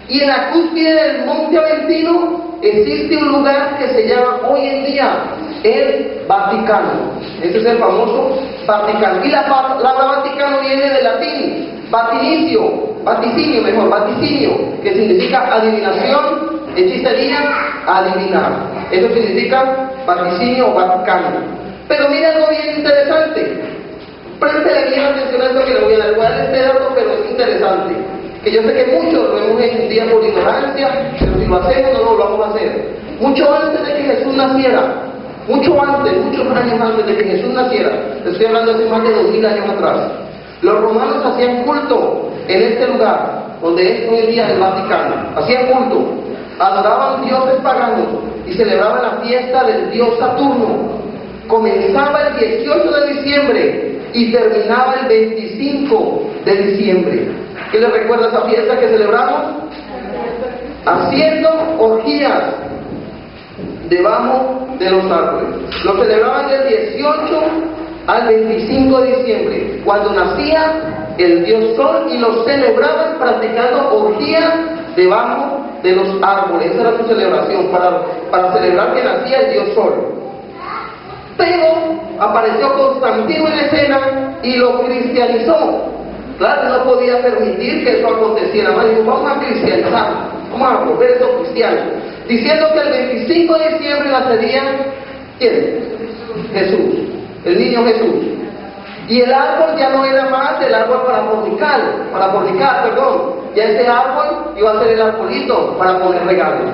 Y en la cúspide del Monte Aventino existe un lugar que se llama hoy en día el Vaticano. Ese es el famoso Vaticano. Y la palabra Vaticano viene del latín vaticinio, que significa adivinación, hechicería, adivinar. Eso significa vaticinio o Vaticano. Pero mira algo bien interesante. Préstele bien atención a esto que le voy a dar. Voy a dar este dato, pero es interesante. Que yo sé que muchos lo hemos hecho un día por ignorancia, pero si lo hacemos no lo vamos a hacer. Mucho antes de que Jesús naciera, muchos años antes de que Jesús naciera, estoy hablando hace más de 2000 años atrás, los romanos hacían culto en este lugar, donde es hoy en día el Vaticano. Hacían culto, adoraban dioses paganos y celebraban la fiesta del dios Saturno. Comenzaba el 18 de diciembre y terminaba el 25 de diciembre. ¿Qué les recuerda esa fiesta que celebramos? Haciendo orgías debajo de los árboles. Lo celebraban del 18 al 25 de diciembre, cuando nacía el dios Sol, y lo celebraban practicando orgías debajo de los árboles. Esa era su celebración, para celebrar que nacía el dios Sol. Pero apareció Constantino en la escena y lo cristianizó. Claro, no podía permitir que eso aconteciera más. Dijo, vamos a cristianizar, vamos a volver eso cristiano, diciendo que el 25 de diciembre nacería ¿quién? Jesús, el niño Jesús. Y el árbol ya no era más el árbol para fornicar, ya ese árbol iba a ser el arbolito para poner regalos,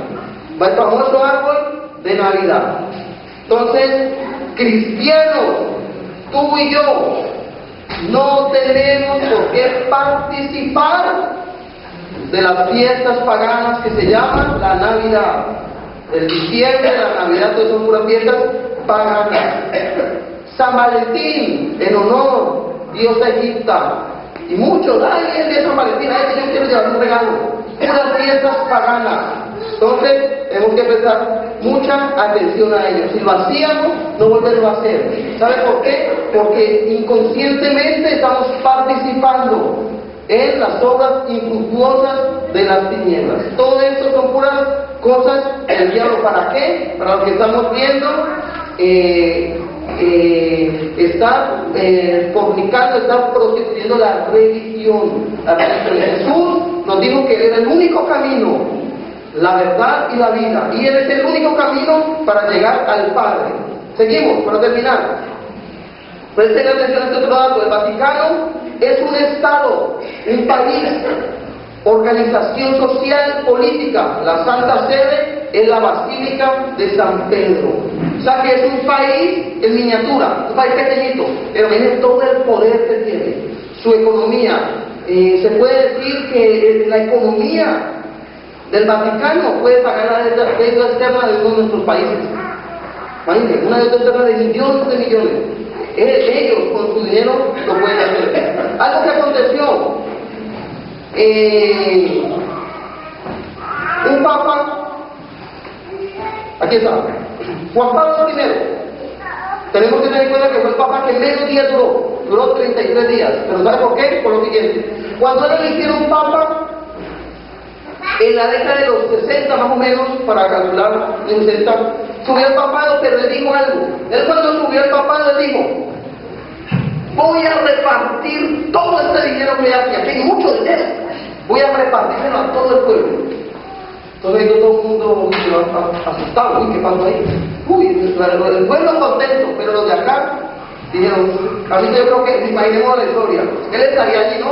el famoso árbol de Navidad. Entonces, cristianos, tú y yo no tenemos por qué participar de las fiestas paganas que se llaman la Navidad. El diciembre, la Navidad, todas son puras fiestas paganas. San Valentín, en honor, diosa egipta. Y muchos, ay, el día de San Valentín, ay, yo quiero llevar un regalo. Puras fiestas paganas. Entonces, tenemos que prestar mucha atención a ellos. Si lo hacíamos, no volverlo a hacer. ¿Sabe por qué? Porque inconscientemente estamos participando en las obras infructuosas de las tinieblas. Todo esto son puras cosas del diablo. ¿Para qué? Para lo que estamos viendo, está fornicando, está prostituyendo la religión. Jesús nos dijo que Él era el único camino, la verdad y la vida, y Él es el único camino para llegar al Padre. Seguimos, para terminar. Presten atención a este otro dato. El Vaticano es un Estado, un país, organización social, política. La Santa Sede es la Basílica de San Pedro. O sea que es un país en miniatura, un país pequeñito, pero tiene todo el poder que tiene, su economía. Se puede decir que la economía del Vaticano puede pagar la deuda externa de uno de nuestros países. Imagínense, una deuda externa de millones de millones. Ellos con su dinero lo pueden hacer. Algo que aconteció, un papa, aquí está, Juan Pablo I. Tenemos que tener en cuenta que fue el papa que menos días duró 33 días. Pero ¿sabe por qué? Por lo siguiente: cuando él eligieron un papa en la década de los 60 más o menos, para calcular en 60, subió el papado, pero él dijo algo. Él, cuando subió el papado, él dijo: voy a repartir todo este dinero que hay aquí hay mucho dinero, voy a repartírselo a todo el pueblo. Entonces todo el mundo asustado. Uy, ¿qué pasó ahí? Uy, el pueblo contento, pero los de acá dijeron, a mí yo creo que, imaginemos la historia, él estaría allí, ¿no?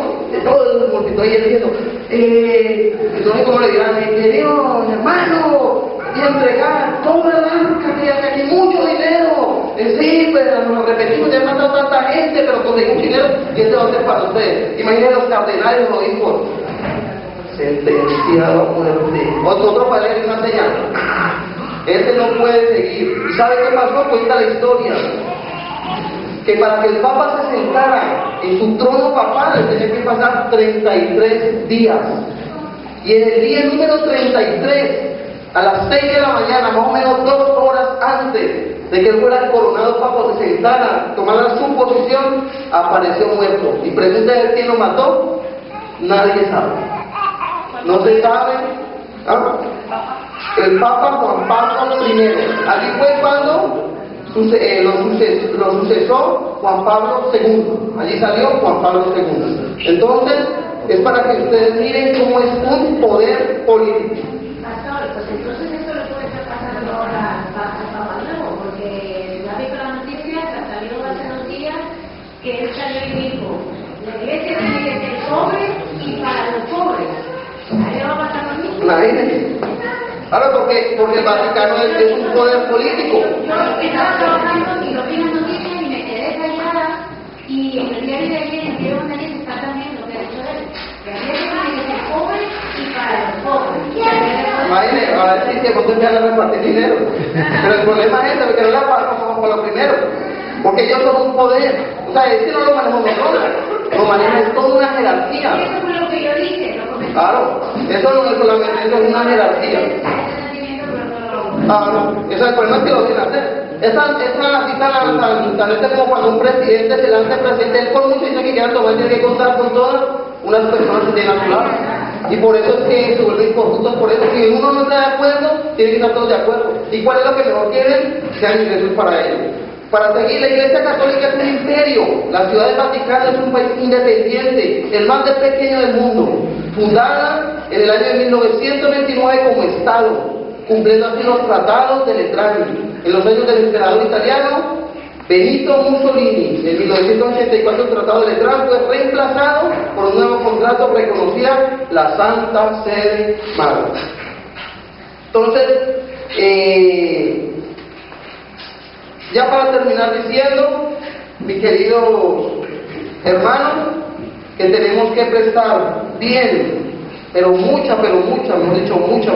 Todo el multitud ahí diciendo, entonces como le dirán, querido hermano, y entregar toda la arca que hay aquí, mucho dinero. Sí, pero nos repetimos, ya matado tanta gente, pero conseguimos dinero, y este va a ser para ustedes. Imaginen los cardenales, los obispos, sentenciado a muerte. Otro para leer una señal. Este no puede seguir. ¿Y sabe qué pasó? Cuenta la historia. que para que el Papa se sentara en su trono papal tenía que pasar 33 días. Y en el día número 33, a las 6 de la mañana, más o menos 2 horas antes de que él fuera coronado Papa, se sentara, tomara su posición, apareció muerto. Y pregunta de quién lo mató, nadie sabe. No se sabe. ¿Ah? El Papa Juan Pablo I. Allí fue cuando lo sucesó Juan Pablo II. Allí salió Juan Pablo II. Entonces, es para que ustedes miren cómo es un poder político. Pastor, pues entonces esto lo puede estar pasando ahora al Papa Nuevo, porque ya visto las noticias, salió hace unos días que él salió y dijo, la iglesia tiene que ser pobre y para los pobres. ¿A él le va a pasar lo mismo? Imagínense. Ahora, porque el Vaticano es un poder político. Yo estaba trabajando y lo vi en las noticias y me quedé callada, y en el diario de ayer, en Diego Daniel, está también lo que ha dicho él. La iglesia tiene que ser pobre y para los pobres. Imagínense, a ver si se empiezan a repartir dinero. Pero el problema es ese, que no la pasamos por lo primero. Porque ellos son un poder. O sea, es que no lo manejamos nosotros. Lo maneja toda una jerarquía. Eso fue lo que yo dije, lo comenté. Claro, eso no es solamente, eso es una jerarquía. Claro, eso es el problema, es que lo deben hacer. Esa así tan este como cuando un presidente se lanza presidente, él por mucho dice que quiera tomar, tiene que contar con todas unas personas que tienen a su lado. Y por eso es que se vuelven corruptos por eso. Si uno no está de acuerdo, tiene que estar todos de acuerdo. ¿Y cuál es lo que mejor quieren? Sean ingresos para ellos. Para seguir, la Iglesia Católica es un imperio. La Ciudad del Vaticano es un país independiente, el más pequeño del mundo. Fundada en el año 1929 como Estado, cumpliendo así los tratados de Letrán. En los años del emperador italiano Benito Mussolini, en 1984 el tratado de Letrán fue reemplazado por un nuevo contrato que reconocía la Santa Sede Madre. Entonces, ya para terminar diciendo, mi querido hermano, que tenemos que prestar bien, pero mucha, mejor dicho, mucha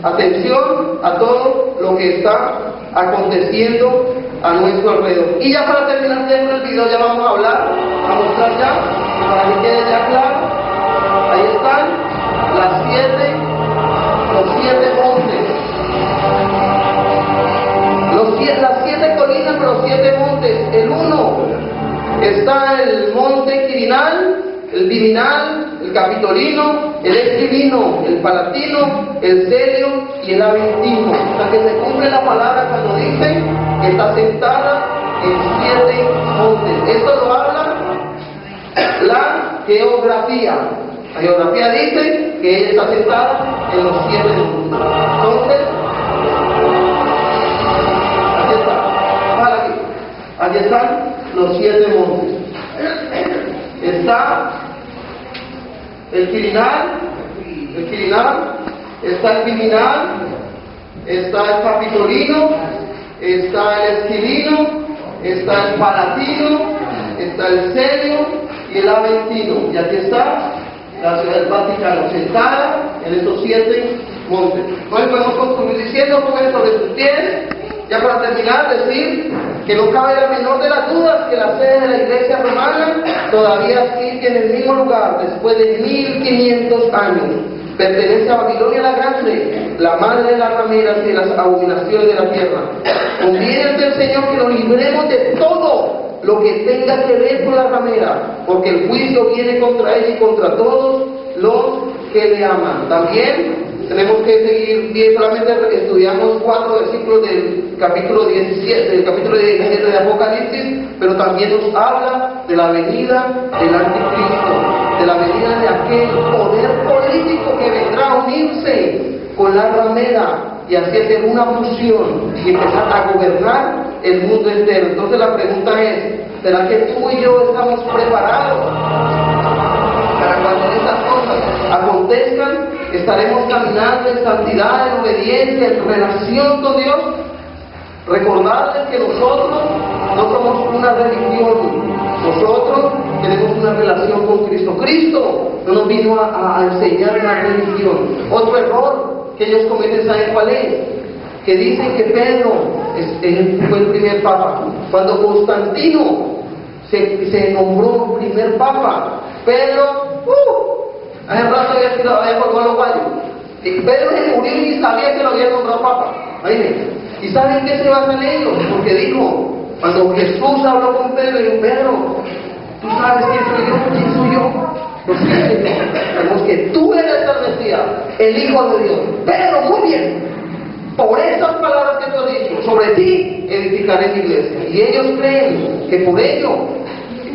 atención a todo lo que está aconteciendo a nuestro alrededor. Y ya para terminar el video ya vamos a hablar, a mostrar ya, para que quede ya claro, ahí están los siete montes. Las 7 colinas, pero los 7 montes. El 1 está el monte Quirinal, el Viminal, el Capitolino, el Esquilino, el Palatino, el Celio y el Aventino. O sea que se cumple la palabra cuando dice que está sentada en 7 montes. Esto lo habla la geografía. La geografía dice que ella está sentada en los 7 montes. Entonces, aquí están los 7 montes. Está el Quirinal, está el Viminal, está el Capitolino, está el Esquilino, está el Palatino, está el Celio y el Aventino. Y aquí está la Ciudad del Vaticano, sentada en estos 7 montes. Hoy podemos concluir diciendo, pongan sobre sus pies. Ya para terminar, decir que no cabe la menor de las dudas que la sede de la Iglesia Romana todavía sigue en el mismo lugar después de 1500 años. Pertenece a Babilonia la Grande, la madre de las rameras y de las abominaciones de la tierra. Conviene ante el Señor que nos libremos de todo lo que tenga que ver con la ramera, porque el juicio viene contra ella y contra todos los que le aman. También tenemos que seguir bien, solamente estudiamos 4 versículos del capítulo 17 de Apocalipsis, pero también nos habla de la venida del anticristo, de la venida de aquel poder político que vendrá a unirse con la ramera y así hacer una fusión y empezar a gobernar el mundo entero. Entonces la pregunta es, ¿será que tú y yo estamos preparados para cuando estas cosas acontezcan? ¿Estaremos caminando en santidad, en obediencia, en relación con Dios? Recordarles que nosotros no somos una religión, nosotros tenemos una relación con Cristo. Cristo no nos vino a enseñar una religión. Otro error que ellos cometen, ¿saben cuál es? Que dicen que Pedro fue el primer papa. Cuando Constantino se nombró primer papa. Pedro, hace rato había colgado los guayos. Pedro se murió y ni sabía que lo había nombrado papa. ¿Y saben qué se basa en ellos? Porque dijo, cuando Jesús habló con Pedro, dijo: Pedro, ¿tú sabes quién soy yo? ¿Quién soy yo? Pues sí, Señor, sabemos que tú eres el Mesías, el Hijo de Dios. Pedro, muy bien. Por esas palabras que tú has dicho, sobre ti edificaré mi iglesia. Y ellos creen que por ello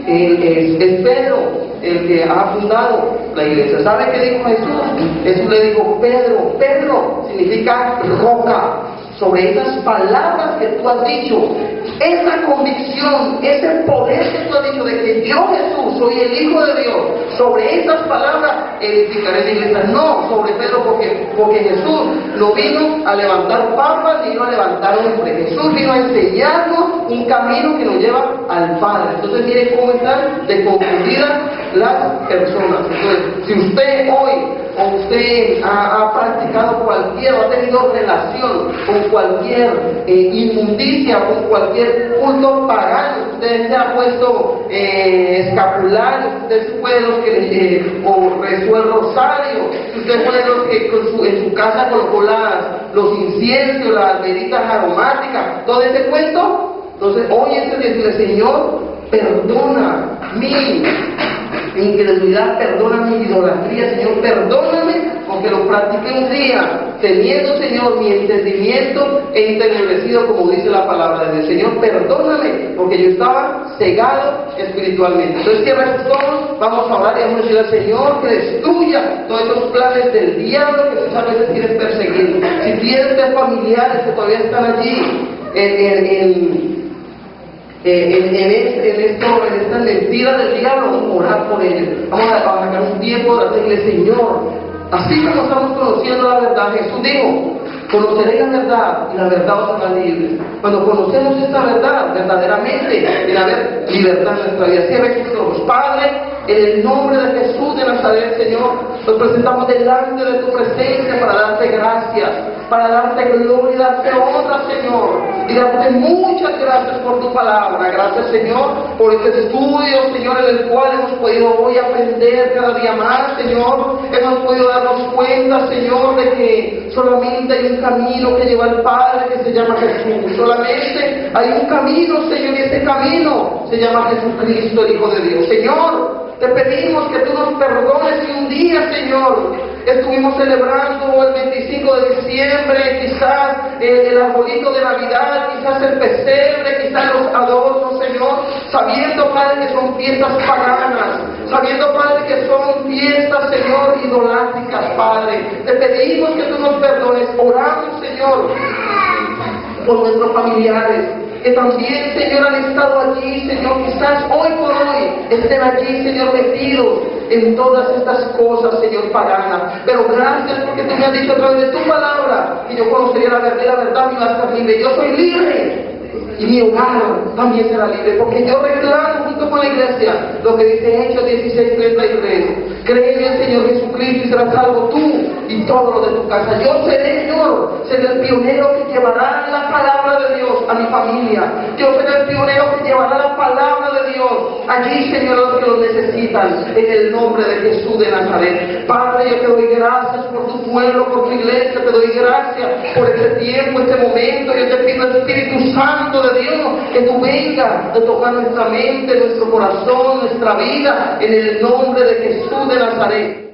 es Pedro el que ha fundado la iglesia. ¿Sabe qué dijo Jesús? Jesús le dijo: Pedro, Pedro significa roca. Sobre esas palabras que tú has dicho, esa convicción, ese poder que tú has dicho de que yo, Jesús, soy el Hijo de Dios, sobre esas palabras edificaré la iglesia. No sobre Pedro, porque Jesús no vino a levantar papas, vino a levantar hombres. Jesús vino a enseñarnos un camino que nos lleva al Padre. Entonces mire cómo están de confundidas las personas. Entonces, si usted hoy o usted ha practicado cualquier, o ha tenido relación con cualquier inmundicia, con cualquier culto pagano, usted se ha puesto escapulario, usted fue de los que o rezó el rosario, usted fue de los que en su casa colocó los inciensos, las velitas aromáticas, todo ese cuento. Entonces hoy es el decirle: Señor, perdona mi incredulidad, perdona mi idolatría, Señor, perdóname, porque lo practiqué un día, teniendo, Señor, mi entendimiento entenebrecido, como dice la palabra de Dios. Señor, perdóname, porque yo estaba cegado espiritualmente. Entonces, cierra tus ojos, vamos a orar y vamos a decirle al Señor que destruya todos esos planes del diablo que muchas veces quieres perseguir. Si tienes familiares que todavía están allí, en estas mentiras del diablo, vamos a orar por ellos. Vamos a sacar un tiempo de decirle: Señor, así como estamos conociendo la verdad, Jesús dijo: conoceréis la verdad y la verdad os hará libres. Cuando conocemos esta verdad, verdaderamente debe haber libertad en nuestra vida. Cierra tus ojos. Padre, en el nombre de Jesús de Nazaret, Señor, nos presentamos delante de tu presencia para darte gracias, para darte gloria y darte honra, Señor, y darte muchas gracias por tu palabra. Gracias, Señor, por este estudio, Señor, en el cual hemos podido hoy aprender cada día más, Señor. Hemos podido darnos cuenta, Señor, de que solamente hay un camino que lleva al Padre, que se llama Jesús. Solamente hay un camino, Señor, y ese camino se llama Jesucristo, el Hijo de Dios. Señor, te pedimos que tú nos perdones si un día, Señor, estuvimos celebrando el 25 de diciembre, quizás el arbolito de Navidad, quizás el pesebre, quizás los adornos, Señor, sabiendo, Padre, que son fiestas paganas, sabiendo, Padre, que son fiestas, Señor, idolátricas, Padre. Te pedimos que tú nos perdones. Oramos, Señor, por nuestros familiares, que también, Señor, han estado allí, Señor, quizás hoy por hoy estén allí, Señor, metidos en todas estas cosas, Señor, paganas. Pero gracias porque tú me has dicho a través de tu palabra que yo conocería la verdad y iba a estar libre. Yo soy libre y mi hogar también será libre, porque yo reclamo junto con la iglesia lo que dice Hechos 16:33. Cree en el Señor Jesucristo y serás salvo tú y todo lo de tu casa. Yo seré, Señor, seré el pionero que llevará la palabra de Dios a mi familia. Yo seré el pionero que llevará la palabra de Dios allí, Señor, a los que lo necesitan, en el nombre de Jesús de Nazaret. Padre, yo te doy gracias por tu pueblo, por tu iglesia. Te doy gracias por este tiempo, este momento. Yo te pido, Espíritu Santo de Dios, que tú vengas a tocar nuestra mente, nuestro corazón, nuestra vida, en el nombre de Jesús de Nazaret.